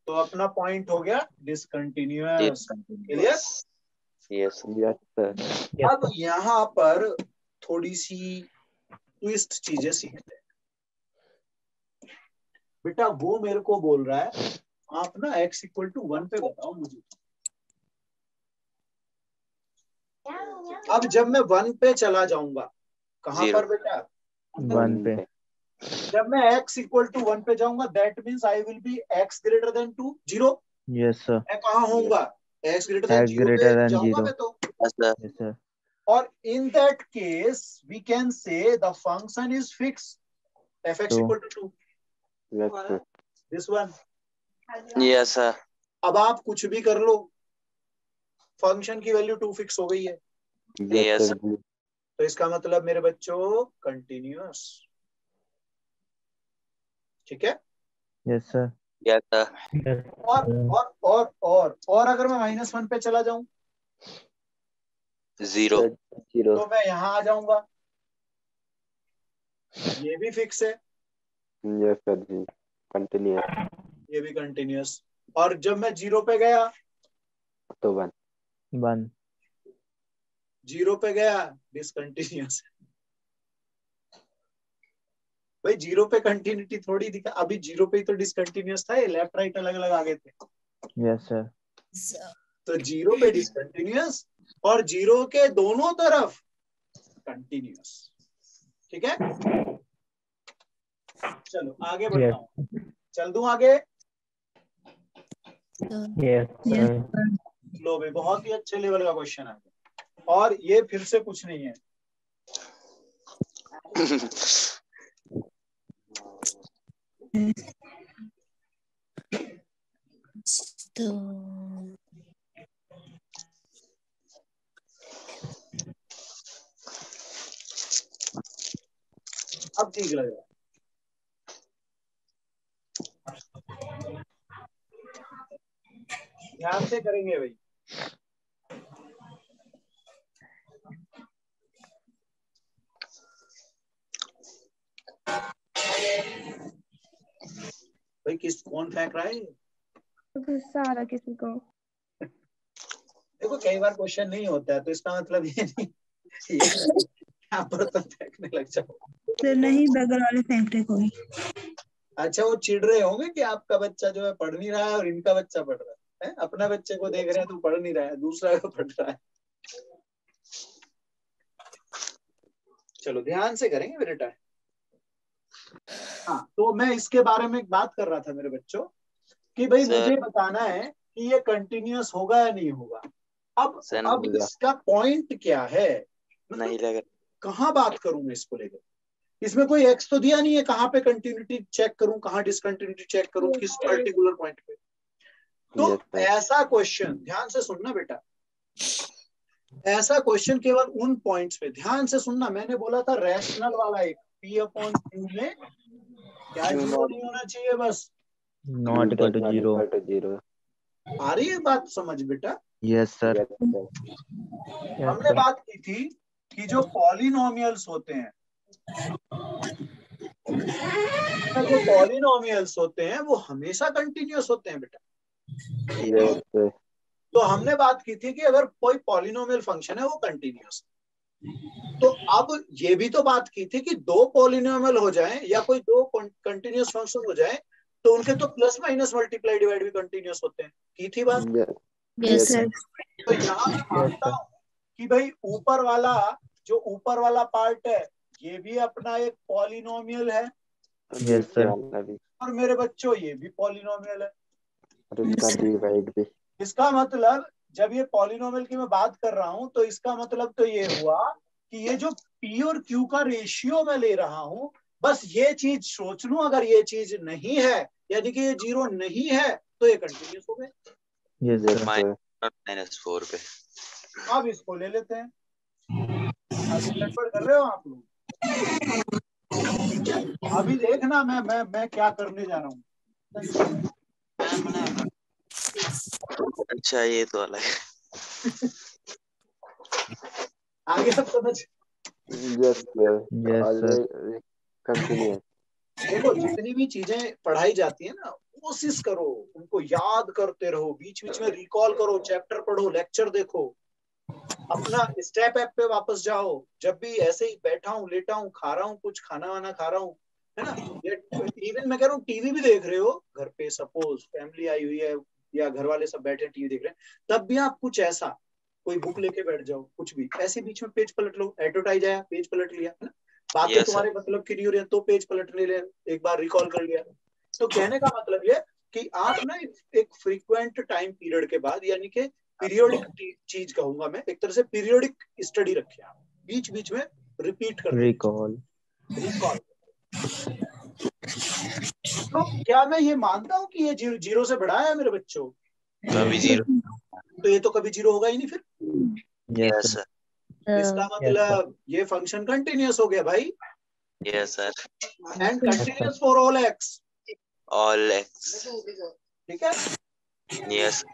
तो अपना पॉइंट हो गया discontinuous. Clear? Yes. Yes sir. अब यहाँ पर थोड़ी सी ट्विस्ट चीजें सीखते हैं। बेटा वो मेरे को बोल रहा है आप ना x = 1 पे बताओ मुझे। अब जब मैं 1 पे चला जाऊंगा, कहां Zero. पर बेटा? 1 पे। जब मैं x = 1 पे जाऊंगा, that means I will be x > 2 0। Yes sir. मैं कहाँ होऊंगा? x > 0 X पे greater than जाऊंगा 0। मैं तो। Yes, sir. Yes sir. और in that case we can say the function is fix f(x = 2). Yes sir. This one. Yes, sir. अब आप कुछ भी कर लो, फंक्शन की वैल्यू 2 फिक्स हो गई है। Yes, sir. तो इसका मतलब मेरे बच्चों कंटिन्यूअस। ठीक है? Yes sir. Yes, sir. और अगर मैं -1 पे चला जाऊं, Zero. तो मैं यहां आ जाऊंगा, ये भी फिक्स है, यस सर जी कंटिन्यूस। ये भी कंटिन्यूअस। और जब मैं 0 पे गया, तो 1 0 पे गया डिसकंटिन्यूअस। भाई 0 पे कंटिन्यूटी थोड़ी दिखा, अभी 0 पे ही तो डिसकंटिन्यूअस था, ये लेफ्ट राइट अलग अलग आ गए थे। Yes sir. तो 0 पे डिसकंटिन्यूअस और 0 के दोनों तरफ कंटिन्यूअस। ठीक है? चलो आगे बढ़ता हूं, चल दूं आगे। यस लो भाई बहुत ही अच्छे लेवल का क्वेश्चन है, और ये फिर से कुछ नहीं है। अब ठीक लग रहा है। ध्यान से करेंगे भाई। भाई किस कौन फेंक रहा है? गुस्सा आ रहा किसी को। देखो कई बार क्वेश्चन नहीं होता है, तो इसका मतलब ये नहीं ये यहाँ पर तो फेंकने लग जाओ। तो नहीं बगल वाले फेंक रहे कोई। अच्छा वो चिढ़ रहे होंगे कि आपका बच्चा जो है पढ़ नहीं रहा है और इनका बच्चा पढ़ रहा है? अपना बच्चे को देख रहे हैं तो पढ़ नहीं रहा है, दूसरा को पढ़ रहा है। चलो ध्यान से करेंगे बेटा। हाँ तो मैं इसके बारे में बात कर रहा था मेरे बच्चों कि भाई सर। मुझे बताना है कि ये कंटिन्यूअस होगा या नहीं होगा। अब सर अब नहीं इसका पॉइंट क्या है, नहीं मतलब लगा। कहाँ बात करूं मैं इसको लेकर। इसमें कोई एक्स तो दिया नहीं है, कहाँ पे कंटिन्यूटी चेक करूं, कहाँ डिसकंटिन्यूटी चेक करूं, किस पर्टिकुलर पॉइंट पे। तो Yes, sir. ऐसा क्वेश्चन ध्यान से सुनना बेटा, ऐसा क्वेश्चन केवल उन पॉइंट्स पे, ध्यान से सुनना, मैंने बोला था रैशनल वाला एक P/Q में क्या जीरो नहीं होना चाहिए बस। Not equal to zero. आ रही है बात समझ बेटा। Yes sir. हमने बात की थी कि जो पॉलिनोमियल्स होते हैं, जो पॉलिनोमियल्स होते हैं वो हमेशा कंटिन्यूअस होते हैं बेटा। Yes, sir. तो हमने बात की थी कि अगर कोई पॉलिनोमियल फंक्शन है वो कंटिन्यूअस, तो अब ये भी तो बात की थी कि दो पॉलिनोमियल हो जाए या कोई दो कंटिन्यूअस फंक्शन हो जाए तो उनके तो प्लस माइनस मल्टीप्लाई डिवाइड भी कंटिन्यूअस होते हैं, की थी बात। Yes sir. तो यहाँ मैं मानता हूँ कि भाई ऊपर वाला, जो ऊपर वाला पार्ट है ये भी अपना एक पॉलिनोमियल है, यस सर। और मेरे बच्चों ये भी पॉलिनोमियल है। इसका डिवाइड भी। इसका मतलब जब ये पॉलिनोमियल की मैं बात कर रहा हूं तो इसका मतलब तो ये हुआ कि ये जो P और Q का रेशियो मैं ले रहा हूं, बस ये चीज सोच लूं, अगर ये चीज नहीं है यानी कि ये जीरो नहीं है तो ये कंटिन्यूस हो गए। Yes sir. -4 पे। अब इसको ले लेते हैं। अभी गड़बड़ कर रहे हो आप लोग, अभी देखना मैं क्या करने जा रहा हूँ। अच्छा ये तो अलग है। आगे सब समझ। Yes, sir. Yes sir. Continue. देखो जितनी भी चीजें पढ़ाई जाती है ना, कोशिश करो उनको याद करते रहो, बीच बीच में रिकॉल करो, चैप्टर पढ़ो, लेक्चर देखो, अपना स्टेप ऐप पे वापस जाओ। जब भी ऐसे ही बैठा हूँ, लेटा हूँ, खा रहा हूँ, कुछ खाना वाना खा रहा हूँ, है ना, ये इवन मैं कह रहा हूँ टीवी भी देख रहे हो घर पे, सपोज फैमिली आई हुई है या घर वाले सब बैठे टीवी देख रहे हैं, तब भी आप कुछ ऐसा कोई बुक लेके बैठ जाओ, कुछ भी ऐसे बीच में पेज पलट लो, एडवर्टाइज आया पेज पलट लिया, है ना, बातें Yes, तुम्हारे मतलब की नहीं हो रही है तो पेज पलट ले लिया, एक बार रिकॉल कर लिया। तो कहने का मतलब ये कि आप ना एक फ्रीक्वेंट टाइम पीरियड के बाद, यानी कि पीरियोडिक चीज कहूंगा मैं, एक तरह से पीरियोडिक स्टडी रखिए आप, बीच बीच में रिपीट करते रिकॉल। तो क्या मैं ये मानता हूँ कि ये जीरो से बड़ा है मेरे बच्चों? कभी जीरो। तो ये तो कभी जीरो होगा ही नहीं फिर। Yes, sir. इसका मतलब ये फंक्शन कंटिन्यूअस हो गया भाई, Yes, sir. And continuous for all x, All X. ठीक है, Yes.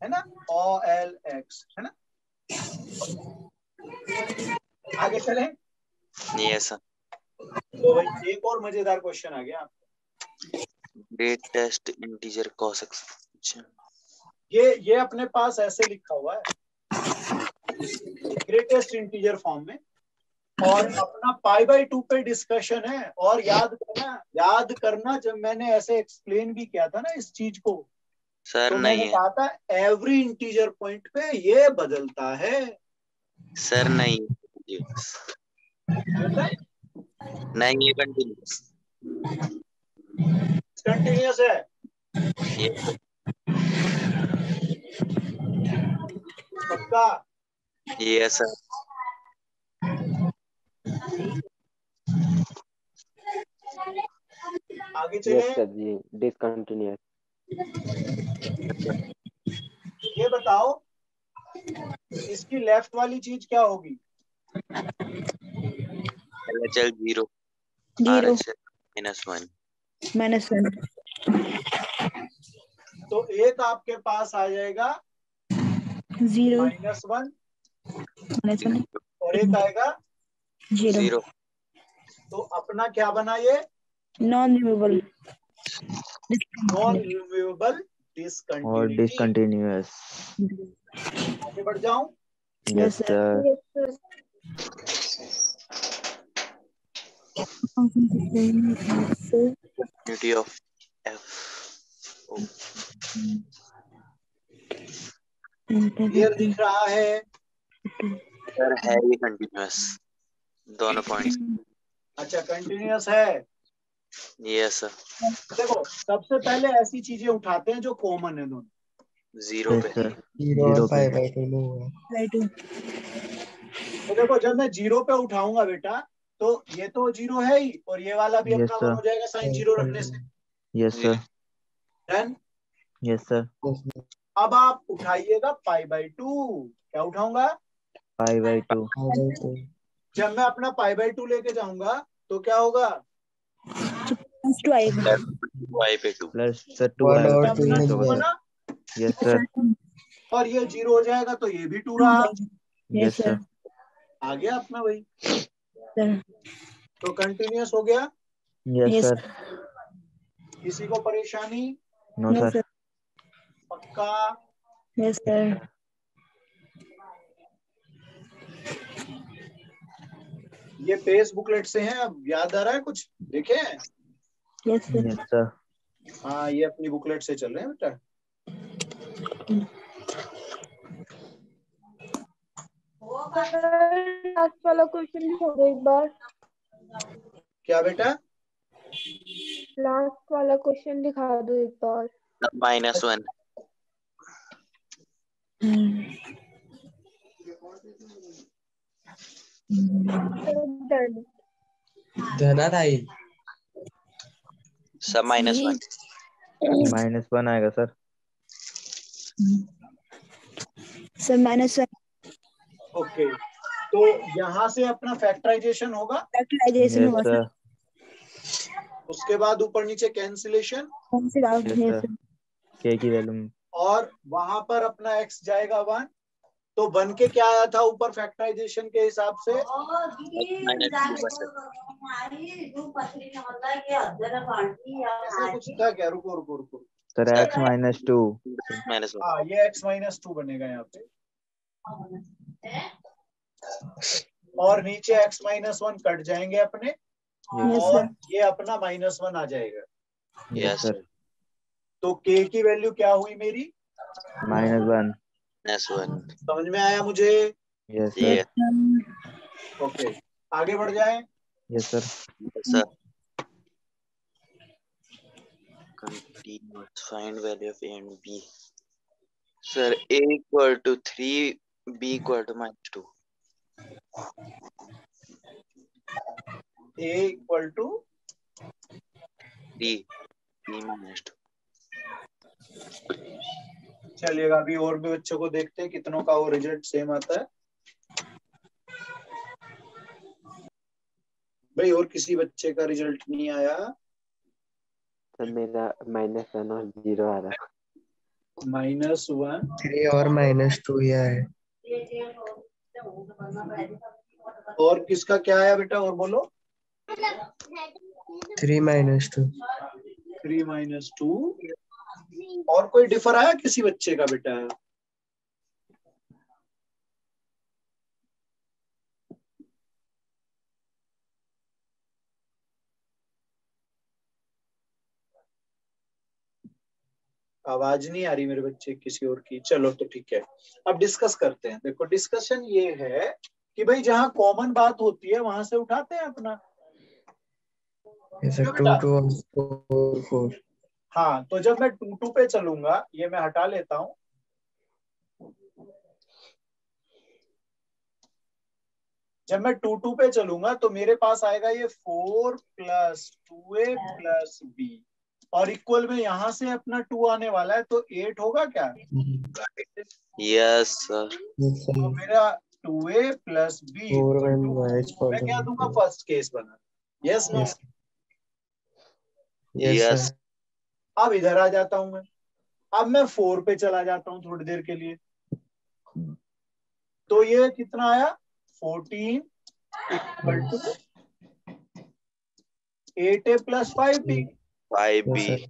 है ना, ऑल एक्स, है ना। आगे चलें। Yes, sir. तो भाई एक और मजेदार क्वेश्चन आ गया। Greatest integer cos x. ये अपने पास ऐसे लिखा हुआ है ग्रेटेस्ट इंटीजर फॉर्म में, और अपना π/2 पे डिस्कशन है। और याद करना जब मैंने ऐसे एक्सप्लेन भी किया था ना इस चीज को, सर तो नहीं मैंने है। कहा था एवरी इंटीजर पॉइंट पे ये बदलता है। सर नहीं नहीं, ये कंटिन्यूअस। कंटिन्यूअस है। पक्का? ये सर। आगे चले। जी डिसकंटिन्यूअस। ये बताओ इसकी लेफ्ट वाली चीज क्या होगी? LHL 0 zero -1। -1। तो एक आपके पास आ जाएगा 0 -1 -1 और एक आएगा 0। तो अपना क्या बना ये? नॉन रिमूवेबल नॉन रिमूवेबल और डिसकंटिन्यूटी। डिसकंटिन्यूअस। आगे बढ़ जाऊं? Yes sir. Continuity of F. Clear दिख रहा है? सर है ये कंटिन्यूअस दोनों पॉइंट्स। अच्छा कंटिन्यूअस है। Yes sir. देखो सबसे पहले ऐसी चीजें उठाते हैं जो कॉमन है दोनों। जीरो पे। सर जीरो जीरो और पे 5/2 में हुआ। बाई 2 तो देखो जब मैं जीरो पे उठाऊंगा बेटा तो ये तो जीरो है ही और ये वाला भी यस अपना वन हो सर जाएगा साइन जीरो रखने से। Yes sir done. Yes sir अब आप उठाइएगा π/2। क्या उठाऊंगा? π/2 जब मैं अपना π/2 लेके जाऊंगा तो क्या होगा? प्लस 2 आएगा। वाई पे 2। प्लस सर 2 वन आएगा और अपना 2 मिल 2 जाएगा। बना यस सर और ये जीरो हो जाएगा तो ये भी 2 रहा। यस सर आ गया अपना वही। सर तो कंटिन्यूअस हो गया। यस यस सर किसी को परेशानी? नो नो सर सर पक्का? यस सर ये पेज बुकलेट से है। अब याद आ रहा है कुछ? देखे? यस सर यस सर हाँ ये अपनी बुकलेट से चल रहे हैं बेटा। लास्ट वाला क्वेश्चन लिखा दो एक बार। क्या बेटा? लास्ट वाला क्वेश्चन दिखा दो एक बार। -1। डन। धना राहील। सब -1। -1 आएगा सर सर -1 ओके तो यहाँ से अपना फैक्टराइजेशन होगा। फैक्टराइजेशन यस होगा सर सर। उसके बाद ऊपर नीचे कैंसिलेशन कौन से डाउट यस है सर सर? k की वैल्यू और वहां पर अपना x जाएगा 1। तो बन के क्या आया था ऊपर फैक्टराइजेशन के हिसाब से? ऐसा कुछ था क्या? रुको रुको रुको। Sir x -2 -1। हाँ ये x-2 बनेगा यहाँ पे और नीचे x-1 कट जाएंगे अपने यस और सर ये अपना -1 आ जाएगा। यस सर तो k की वैल्यू क्या हुई मेरी? -1 -1। समझ में आया मुझे? यस ये सर ओके आगे बढ़ जाए। Yes sir sir continuous find value of a and b। Sir a equal to 3, b equal to -2। a equal to 3, b -2। चलिएगा अभी और भी बच्चों को देखते हैं कितनों का वो रिजल्ट सेम आता है। भाई और किसी बच्चे का रिजल्ट नहीं आया? सर मेरा -1 और 0 आ रहा है। -1 3 और -2 ही है। और किसका क्या आया बेटा? और बोलो। 3 -2 3 - 2 और कोई डिफर आया किसी बच्चे का बेटा? आवाज नहीं आ रही मेरे बच्चे किसी और की। चलो तो ठीक है अब डिस्कस करते हैं। देखो डिस्कशन ये है कि भाई जहाँ कॉमन बात होती है वहां से उठाते हैं अपना। ऐसे क्यों 2 बेटा? 2 और 4 4। हाँ तो जब मैं 2 पे चलूंगा ये मैं हटा लेता हूँ। जब मैं 2 पे चलूंगा तो मेरे पास आएगा ये 4 + 2a + b और इक्वल में यहाँ से अपना 2 आने वाला है तो 8 होगा क्या? Yes sir. तो मेरा 2a + b 4 equal and to y is called मैं क्या दूंगा? फर्स्ट केस बना। Yes no? yes yes sir। अब इधर आ जाता हूं मैं। अब मैं 4 पे चला जाता हूं थोड़ी देर के लिए। तो ये कितना आया? 14 = 8a + 5b। 5b। yes sir।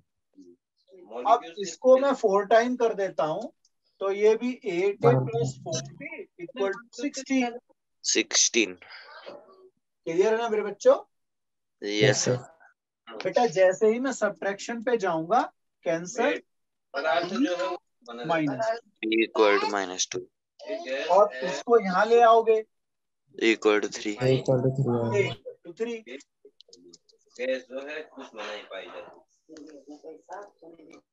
अब इसको मैं 4 टाइम कर देता हूं तो ये भी 8a + 4b = 16। 16। क्लियर है ना मेरे बच्चों? Yes sir. बेटा जैसे ही मैं सब्ट्रैक्शन पे जाऊंगा cancer minus b equal to -2 और इसको यहाँ ले आओगे equal to 3। a equal to 3 a = 3।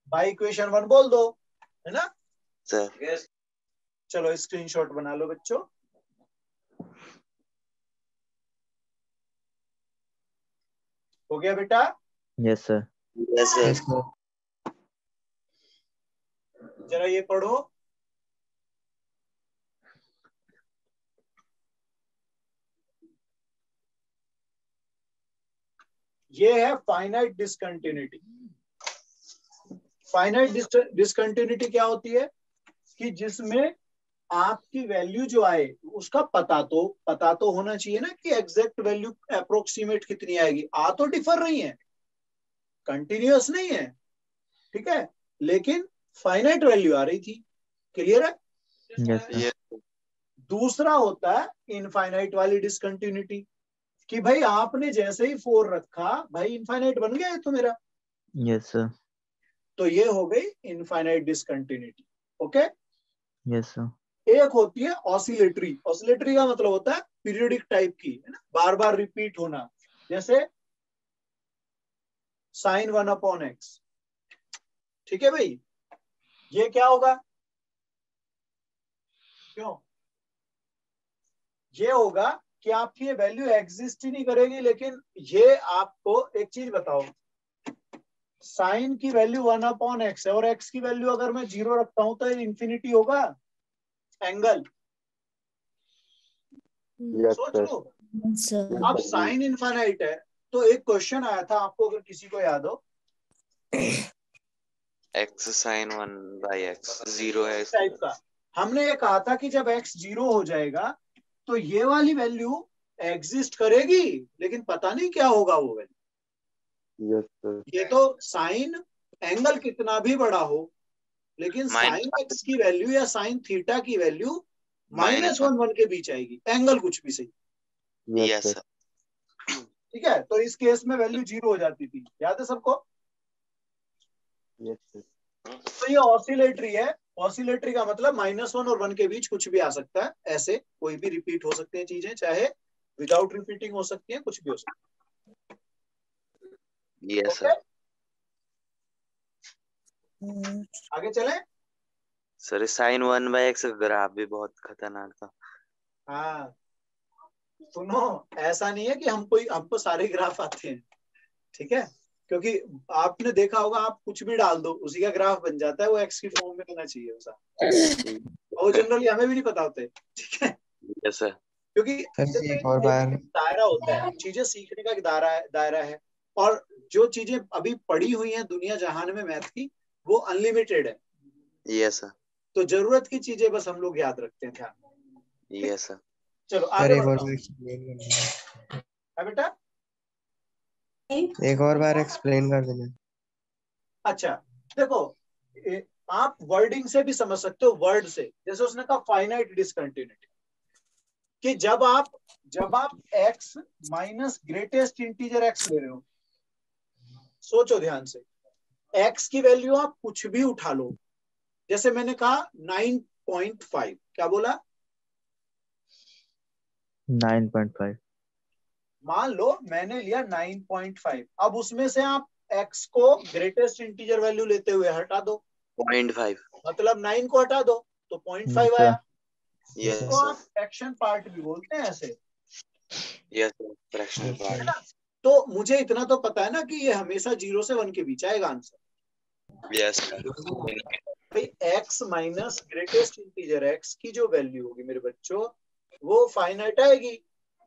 By equation 1 बोल दो, है ना। सर चलो स्क्रीनशॉट बना लो बच्चों। हो गया बेटा? Yes sir. Yes sir. yes sir. जरा ये पढ़ो। ये है फाइनाइट डिसकंटिन्यूटी। फाइनाइट डिसकंटिन्यूटी क्या होती है कि जिसमें आपकी वैल्यू जो आए उसका पता तो होना चाहिए ना कि एग्जैक्ट वैल्यू अप्रोक्सीमेट कितनी आएगी। आ तो डिफर रही है, कंटिन्यूअस नहीं है, ठीक है, लेकिन फाइनाइट वैल्यू आ रही थी। क्लियर है? Yes sir. यस दूसरा होता है इनफाइनाइट वाली डिसकंटिन्यूटी कि भाई आपने जैसे ही 4 रखा भाई इनफाइनाइट बन गया है तो मेरा, यस सर। तो ये हो गई infinite discontinuity. Okay. Yes sir. एक होती है ऑसिलेटरी। ऑसिलेटरी का मतलब होता है पीरियोडिक टाइप की, है ना, बार बार रिपीट होना, जैसे sin 1/x। ठीक है भाई, ये क्या होगा? क्यों? ये होगा कि आपकी ये वैल्यू एग्जिस्ट ही नहीं करेगी, लेकिन ये आपको एक चीज बताओ, साइन की वैल्यू 1/x है और x की वैल्यू अगर मैं 0 रखता हूं तो इन्फिनिटी होगा एंगल। यस सोच सर। लो, अब साइन इनफाइनाइट है तो एक क्वेश्चन आया था आपको, अगर किसी को याद हो, x sin 1/x 0 है टाइप का। हमने ये कहा था कि जब x 0 हो जाएगा तो ये वाली वैल्यू एग्जिस्ट करेगी, लेकिन पता नहीं क्या होगा वो वैल्यू। Yes sir. ये तो साइन एंगल कितना भी बड़ा हो, लेकिन साइन एक्स की वैल्यू या साइन थीटा की वैल्यू -1 के बीच आएगी, एंगल कुछ भी सही। Yes sir. ठीक है, तो इस केस में वैल्यू 0 हो जाती थी, याद है सबको? Yes sir. तो ये ऑसिलेटरी है। ऑसिलेटरी का मतलब -1 और 1 के बीच कुछ भी आ सकता है, ऐसे कोई भी रिपीट हो सकते हैं चीजें, चाहे विदाउट रिपीटिंग हो सकती है, कुछ भी हो सकता है। Yes sir. आगे चले। सर sin 1/x ग्राफ भी बहुत खतरनाक था। हाँ सुनो, ऐसा नहीं है कि हमको सारे ग्राफ आते हैं, ठीक है, क्योंकि आपने देखा होगा आप कुछ भी डाल दो उसी का ग्राफ बन जाता है, वो एक्स की फॉर्म में होना चाहिए वैसा, और जनरली हमें भी नहीं पता होते, ठीक है। Yes sir. क्योंकि सर एक और बार दायरा होता है, चीजें सीखने का दायरा है, और जो चीजें अभी पड़ी हुई हैं दुनिया जहान में मैथ की, वो अनलिमिटेड है। Yes sir. तो जरूरत की चीजें बस हम लोग याद रखते हैं, ध्यान। Yes sir. चलो सर आगे एक और बढ़ता बार हूं। एक्सप्लेन करना, है बेटा? एक और बार एक्सप्लेन कर देना। अच्छा देखो, आप वर्डिंग से भी समझ सकते हो, वर्ड से, जैसे उसने कहा फाइनाइट डिसकंटिन्यूटी, कि जब आप x minus greatest integer x ले रहे हो, सोचो ध्यान से, x की वैल्यू आप कुछ भी उठा लो, जैसे मैंने कहा 9.5, क्या बोला? 9.5। मान लो मैंने लिया 9.5, अब उसमें से आप x को ग्रेटेस्ट इंटीजर वैल्यू लेते हुए हटा दो, 0.5। मतलब 9 को हटा दो तो 0.5 यस आया। सर। यस इसको सर। आप फ्रैक्शन पार्ट भी बोलते हैं ऐसे, yes sir. Fractional Yes, part. है ना। तो मुझे इतना तो पता है ना कि ये हमेशा 0 से 1 के बीच आएगा आंसर। Yes sir. भाई x minus greatest integer x की जो वैल्यू होगी मेरे बच्चों, वो फाइनाइट आएगी,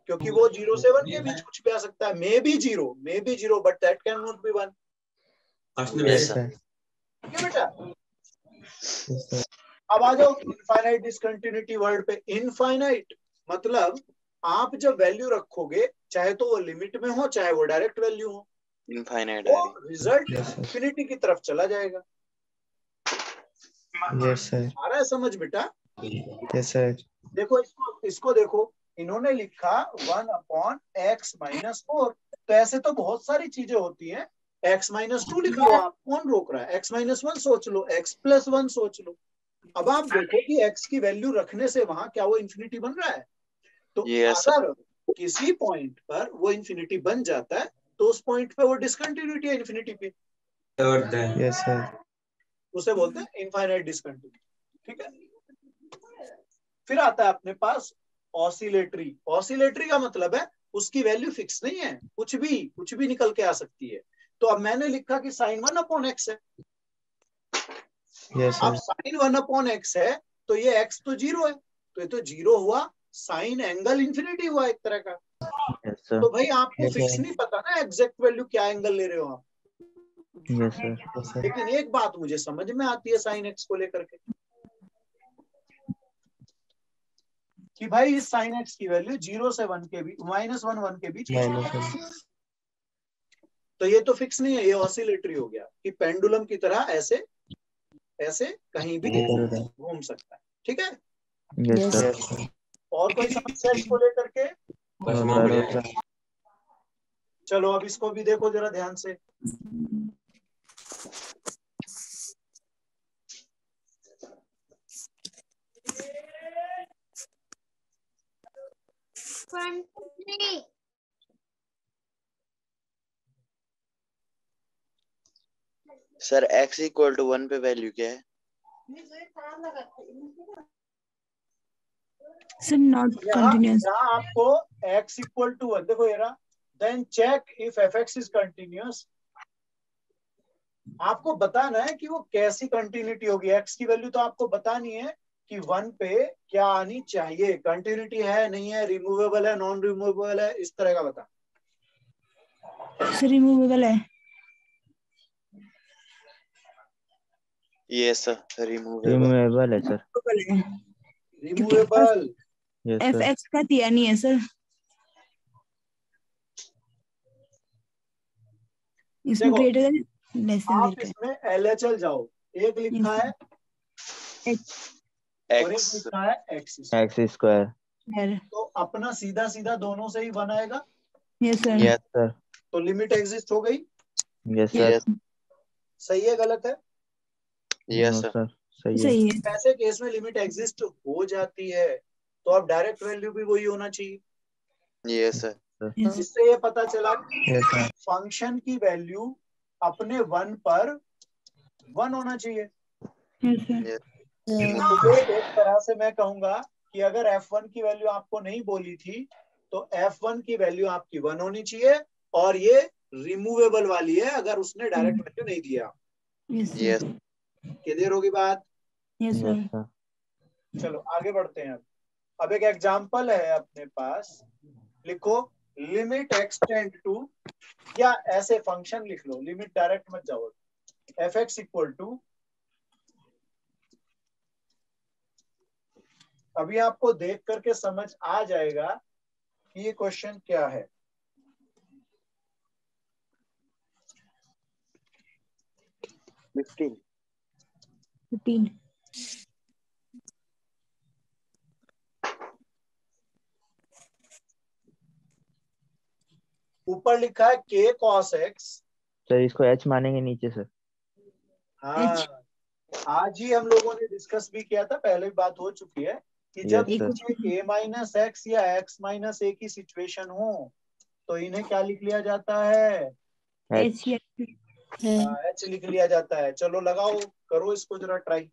क्योंकि वो 0 से 1 के बीच कुछ भी आ सकता है, may be zero but that can not be 1। Yes sir. ठीक है बेटा? Yes sir. अब आ जाओ इनफाइनाइट डिसकंटिन्यूटी वर्ड पे। इनफाइनाइट मतलब आप जब वैल्यू रखोगे, चाहे तो वो लिमिट में हो चाहे वो डायरेक्ट वैल्यू हो, इनफाइनाइट वो है। Result yes sir. इंफिनिटी की तरफ चला जाएगा। Yes sir. आ रहा है समझ बेटा? Yes sir. देखो इसको देखो, इन्होंने लिखा 1/x - 4, तो ऐसे तो बहुत सारी चीजें होती हैं, x - 2 लिख लो आप, कौन रोक रहा है? x - 1 सोच लो, x + 1 सोच लो। अब आप देखो कि x की वैल्यू रखने से वहां क्या वो इंफिनिटी बन रहा है? तो यस अगर किसी पॉइंट पर वो इंफिनिटी बन जाता है तो उस पॉइंट पे वो डिसकंटिन्यूटी है इन्फिनिटी पे, यस सर। उसे बोलते हैं इनफाइनाइट डिसकंटिन्यूटी। ठीक है, फिर आता है अपने पास ऑसिलेटरी। ऑसिलेटरी का मतलब है उसकी वैल्यू फिक्स नहीं है, कुछ भी निकल के आ सकती है। तो अब मैंने लिखा कि साइन 1/x है। यस अब सर। साइन 1/x है तो ये x तो 0 है, तो ये तो 0 हुआ, साइन एंगल इंफिनिटी हुआ एक तरह का। Yes sir. तो भाई आपको Yes, फिक्स sir. नहीं पता ना एग्जैक्ट वैल्यू क्या एंगल ले रहे हो आप, यस सर। Yes sir. लेकिन एक बात मुझे समझ में आती है साइन x को लेकर के कि भाई इस साइन x की वैल्यू 0 से 1 के बीच, -1 के बीच कुछ माइनस भी। 1। तो ये तो फिक्स नहीं है, ये ऑसिलेटरी हो गया कि पेंडुलम की तरह ऐसे ऐसे कहीं भी इधर उधर। घूम सकता है। ठीक है, यस सर। Yes sir. और कोई समस्या इसको लेकर के? No sir. चलो अब इसको भी देखो जरा ध्यान से। सर x इक्वल टू 1 पे वैल्यू क्या है? Sir not continuous. यहाँ आपको x इक्वल टू 1 देखो ये रहा, then check if fx is continuous. आपको बताना है कि वो कैसी कंटिन्यूटी होगी। x की वैल्यू तो आपको बतानी है कि 1 पे क्या आनी चाहिए, कंटिन्यूटी है नहीं है, रिमूवेबल है नॉन रिमूवेबल है, इस तरह का बता। सर रिमूवेबल है। Yes sir, removable. रिमूवेबल है sir. Removable. Yes F sir. X का दिया नहीं है सर, इसमें देखो, ग्रेटर देन लेस देन आप देर इसमें LHL जाओ, एक लिखा है और एक x लिखा है x। X square. है। तो अपना सीधा सीधा दोनों से ही 1 आएगा, यस सर। Yes sir. तो लिमिट एग्जिस्ट हो गई। Yes sir. यस सही है गलत है? Yes no sir. सर। सही है। सही है। ऐसे केस में लिमिट एग्जिस्ट हो जाती है, तो अब डायरेक्ट वैल्यू भी वही होना चाहिए। Yes sir. Yes. इससे ये पता चला कि यस सर। फंक्शन की वैल्यू अपने 1 पर 1 होना चाहिए। Yes, sir. तो एक तरह से मैं कहूंगा कि अगर F1 की वैल्यू आपको नहीं बोली थी तो F1 की वैल्यू आपकी 1 होनी चाहिए, और ये रिमूवेबल वाली है अगर उसने डायरेक्ट वैल्यू नहीं दिया। Yes, sir. यस क्लियर होगी बात? Yes, sir. Yes sir. चलो आगे बढ़ते हैं। अब एक एग्जांपल है अपने पास, लिखो लिमिट x टेंड टू, या ऐसे फंक्शन लिख लो, लिमिट डायरेक्ट मत जाओ, fx इक्वल टू, अभी आपको देख करके समझ आ जाएगा कि ये क्वेश्चन क्या है। फिफ्टीन 15. ऊपर लिखा है k cos x। सर इसको एच मानेंगे नीचे सर। हाँ, आज ही हम लोगों ने डिस्कस भी किया था, पहले भी बात हो चुकी है कि जब Yes, sir. ये a माइनस एक्स या x माइनस a की सिचुएशन हो तो इन्हें क्या लिख लिया जाता है? एच। h लिख लिया जाता है। चलो लगाओ, करो इसको जरा try.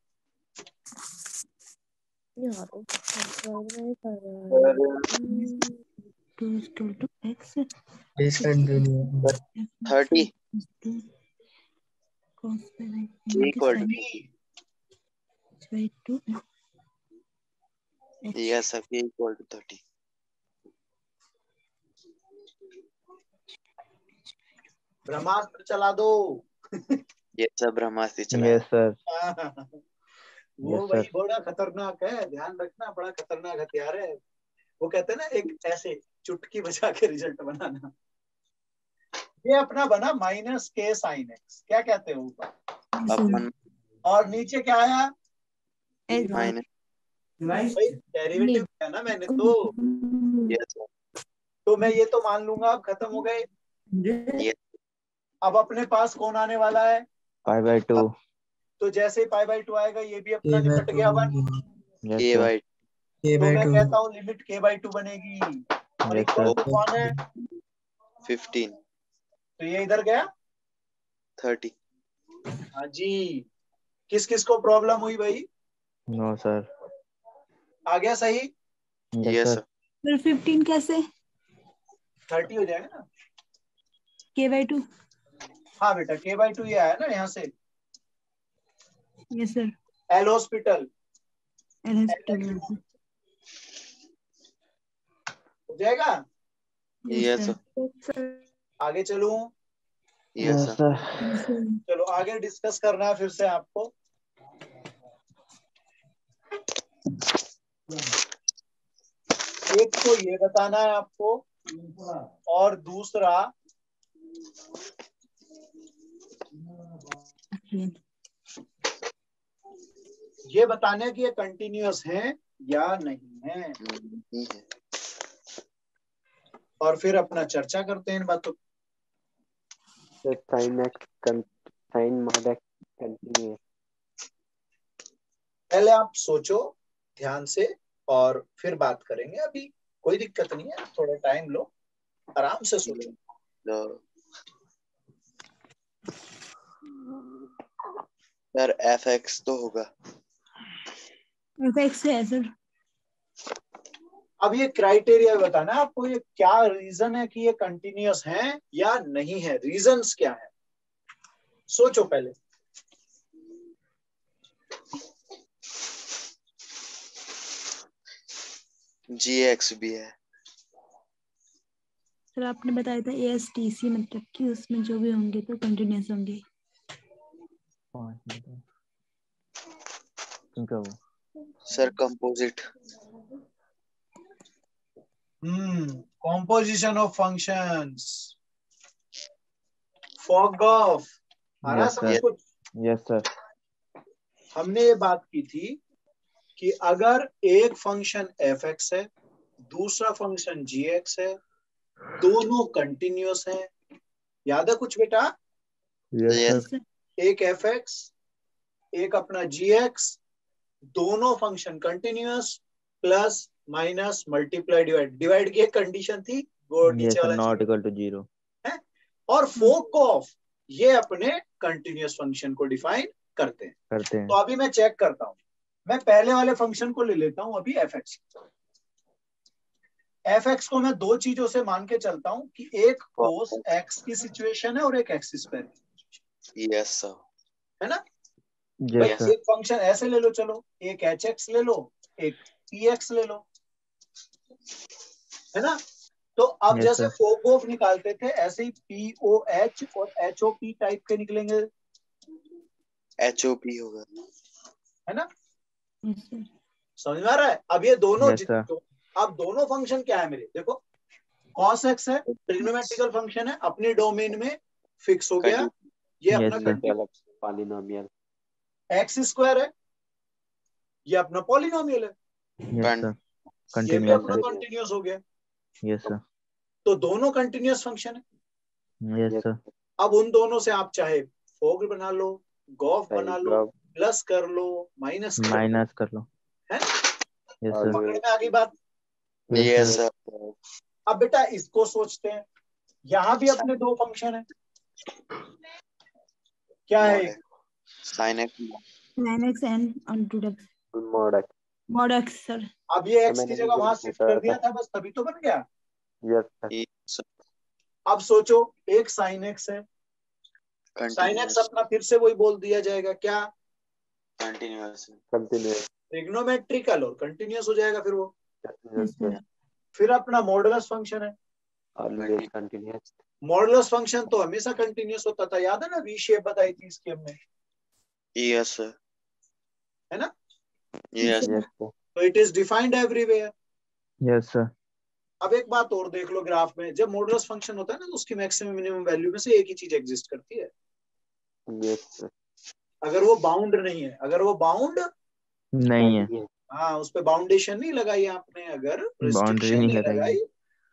To x. Please continue. 30 Cos k equal by 2. To yes sir, k equal to 30। ब्रह्मास्त्र चला दो। यस सर, ब्रह्मास्त्र चलाया। Yes sir. वो Yes, भाई sir. बड़ा खतरनाक है, ध्यान रखना, बड़ा खतरनाक हथियार है। वो कहते हैं ना एक ऐसे चुटकी बजा के रिजल्ट बनाना। ये अपना बना माइनस k साइन x, क्या कहते हो ऊपर, अपन और नीचे क्या आया? माइनस। भाई डेरिवेटिव किया ना मैंने तो यस सर। तो मैं ये तो मान लूंगा अब खत्म हो गए। यस अब अपने पास कौन आने वाला है? π/2। तो जैसे पाई बाई 2 आएगा ये भी अपना निपट गया 1। Yes k sir. बाई तो मैं कहता हूँ लिमिट k/2 बनेगी, और Yes, इक्वल sir. टू कौन है? 15। तो ये इधर गया 30। हाँ जी। किस किस को प्रॉब्लम हुई भाई? No sir. आ गया सही? Yes yes sir. Sir. Sir 15 कैसे? 30 हो जाएगा ना? k/2। हाँ बेटा, k/2 ये आया ना यहाँ से, yes sir. L hospital L hospital. हो जाएगा। Yes sir. सर आगे चलूं? Yes yes sir. सर। चलो आगे डिस्कस करना है फिर से आपको। एक तो ये बताना है आपको, और दूसरा ये बताना है कि ये कंटिन्यूअस है या नहीं है, नहीं है। और फिर अपना चर्चा करते हैं इन बातों। Sine mod x continuous. पहले आप सोचो ध्यान से और फिर बात करेंगे। अभी कोई दिक्कत नहीं है, थोड़ा टाइम लो, आराम से सोचो। सर fx तो होगा। fx है सर। अब ये क्राइटेरिया बताना है आपको, ये क्या रीजन है कि ये कंटिन्यूअस है या नहीं है, रीजंस क्या है, सोचो पहले। gx भी है। सर आपने बताया था ASTC, मतलब कि उसमें जो भी होंगे तो कंटिन्यूअस होंगे। 5 मिनट क्यों वो sir composite. Composition of functions, fog of, आ रहा है यस समझ सर। कुछ? Yes sir. हमने ये बात की थी कि अगर एक फंक्शन fx है, दूसरा फंक्शन gx है, दोनों कंटिन्यूअस है, याद है कुछ बेटा? Yes yes sir. एक fx एक अपना gx, दोनों function continuous, plus minus multiply divide, divide की एक कंडीशन थी वो यस नीचे सर, वाला नॉट इक्वल टू 0 है, और फोक ऑफ ये अपने कंटिन्यूअस फंक्शन को डिफाइन करते हैं। करते तो हैं। अभी मैं चेक करता हूं, मैं पहले वाले फंक्शन को ले लेता हूं अभी fx। fx को मैं दो चीजों से मान के चलता हूं कि एक cos x की सिचुएशन है और एक x स्क्वायर की, यस सर। है ना? भाई यस सर। एक फंक्शन ऐसे ले लो, चलो एक hx ले लो, एक px ले लो, है ना? तो अब यस जैसे सर। फोक ऑफ निकालते थे ऐसे ही poh और hop टाइप के निकलेंगे, hop होगा। है ना? Yes sir. समझ में आ रहा है? अब ये दोनों यस सर। अब दोनों फंक्शन क्या है मेरे, देखो cos x है, ट्रिग्नोमेट्रिकल फंक्शन है, अपने डोमेन में फिक्स हो गया, ये अपना yes sir. Polynomial. X square है, ये अपना पॉलिनोमियल है, यस सर। ये भी कंटिन्यूअस अपना है। कंटिन्यूअस हो गया। Yes sir. तो दोनों कंटिन्यूअस फंक्शन है। Yes sir. अब उन दोनों से आप चाहे फोग बना लो, गॉफ बना लो, प्लस कर लो, माइनस कर लो, माइनस कर लो। है? Yes sir. पकड़ में आ गई बात? Yes sir. अब बेटा इसको सोचते हैं, यहाँ भी अपने दो फंक्शन है, क्या है? sin x sin x and onto x mod x। mod x sir. अब ये x की मैंने जगह वहां शिफ्ट कर दिया था। था, बस तभी तो बन गया। Yes sir. अब सोचो एक sin x है, sin x अपना फिर से वही बोल दिया जाएगा, क्या? कंटिन्यूअस। ट्रिग्नोमेट्रिकल और कंटिन्यूअस हो जाएगा फिर वो। Yes sir. फिर अपना मॉडुलस फंक्शन है, ऑलवेज कंटिन्यूअस। मॉडुलस फंक्शन तो हमेशा कंटिन्यूअस होता था, याद है ना? वी शेप बताई थी इसकी हमने, यस सर। है ना? Yes yes sir. तो it is defined everywhere. Yes sir. अब एक बात और देख लो ग्राफ में, जब मॉडुलस फंक्शन होता है ना तो उसकी मैक्सिमम मिनिमम वैल्यू में से एक ही चीज एग्जिस्ट करती है, यस सर। अगर वो बाउंड नहीं है। अगर वो बाउंड नहीं है, हाँ, उस पर बाउंडेशन नहीं लगाई आपने, अगर बाउंड्री रिस्ट्रिक्शन नहीं नहीं लगाई है। लगाई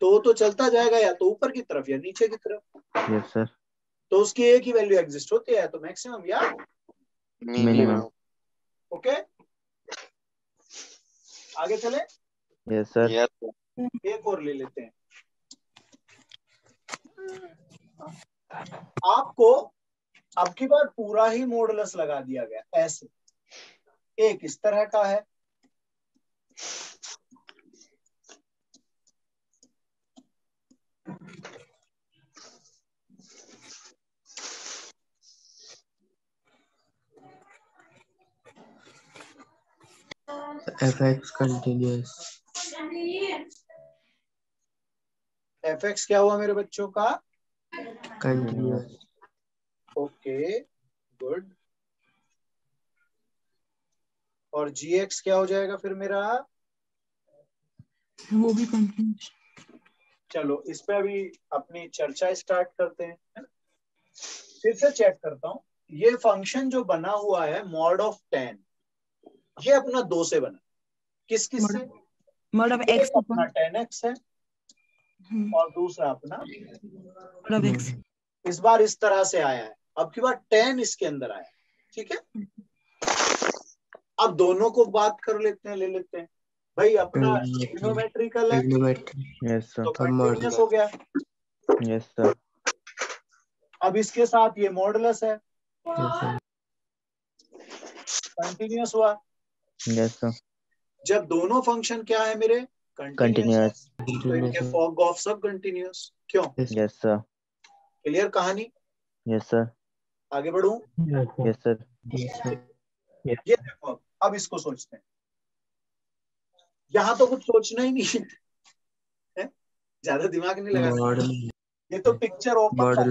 तो चलता जाएगा या तो ऊपर की तरफ या नीचे की तरफ, यस सर। तो उसकी एक ही वैल्यू एग्जिस्ट होती है, तो मैक्सिमम या मिनिमम। ओके। आगे चले, यस सर। एक और ले लेते हैं। आपको अब की बार पूरा ही मॉडुलस लगा दिया गया ऐसे, एक इस तरह का है, fx continuous fx क्या हुआ मेरे बच्चों का? continuous okay good. और gx क्या हो जाएगा फिर मेरा? वो भी कंटिन्यूस। चलो इस पे अभी अपनी चर्चा स्टार्ट करते हैं, है ना? फिर से चेक करता हूं, ये फंक्शन जो बना हुआ है मॉड ऑफ 10, ये अपना 2 से बना, किस किस से? मॉड ऑफ एक एक्स अपना 10x है और दूसरा अपना मॉड ऑफ एक्स। इस बार इस तरह से आया है, अब की बार 10 इसके अंदर आया, ठीक है। अब दोनों को बात कर लेते हैं, ले लेते हैं भाई, अपना ट्रिग्नोमेट्रिकल है यस सर। तो कंटिन्यूअस हो गया। Yes sir. अब इसके साथ ये मॉडुलस है, कंटिन्यूअस हुआ। Yes sir. जब दोनों फंक्शन क्या है मेरे? कंटिन्यूअस, तो इनके फॉग ऑफ सब कंटिन्यूअस, क्यों? Yes sir. क्लियर कहानी? Yes sir. आगे बढ़ूं? Yes sir. ये देखो अब इसको सोचते हैं, यहाँ तो कुछ सोचना ही नहीं है, ज्यादा दिमाग नहीं लगाना, ये तो पिक्चर ओपन कर,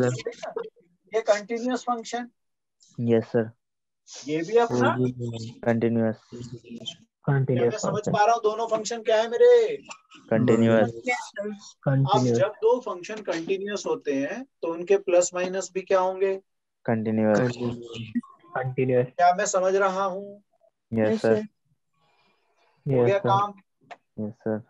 ये कंटिन्यूअस फंक्शन, यस सर। ये भी अपना कंटिन्यूअस। क्या मैं समझ पा रहा हूँ दोनों फंक्शन क्या है मेरे? कंटिन्यूअस। अब जब दो फंक्शन कंटिन्यूअस होते हैं तो उनके प्लस माइनस भी क्या होंगे? कंटिन्यूअस। क्या मैं समझ रहा हूँ? Yes sir. हो गया काम? Yes sir.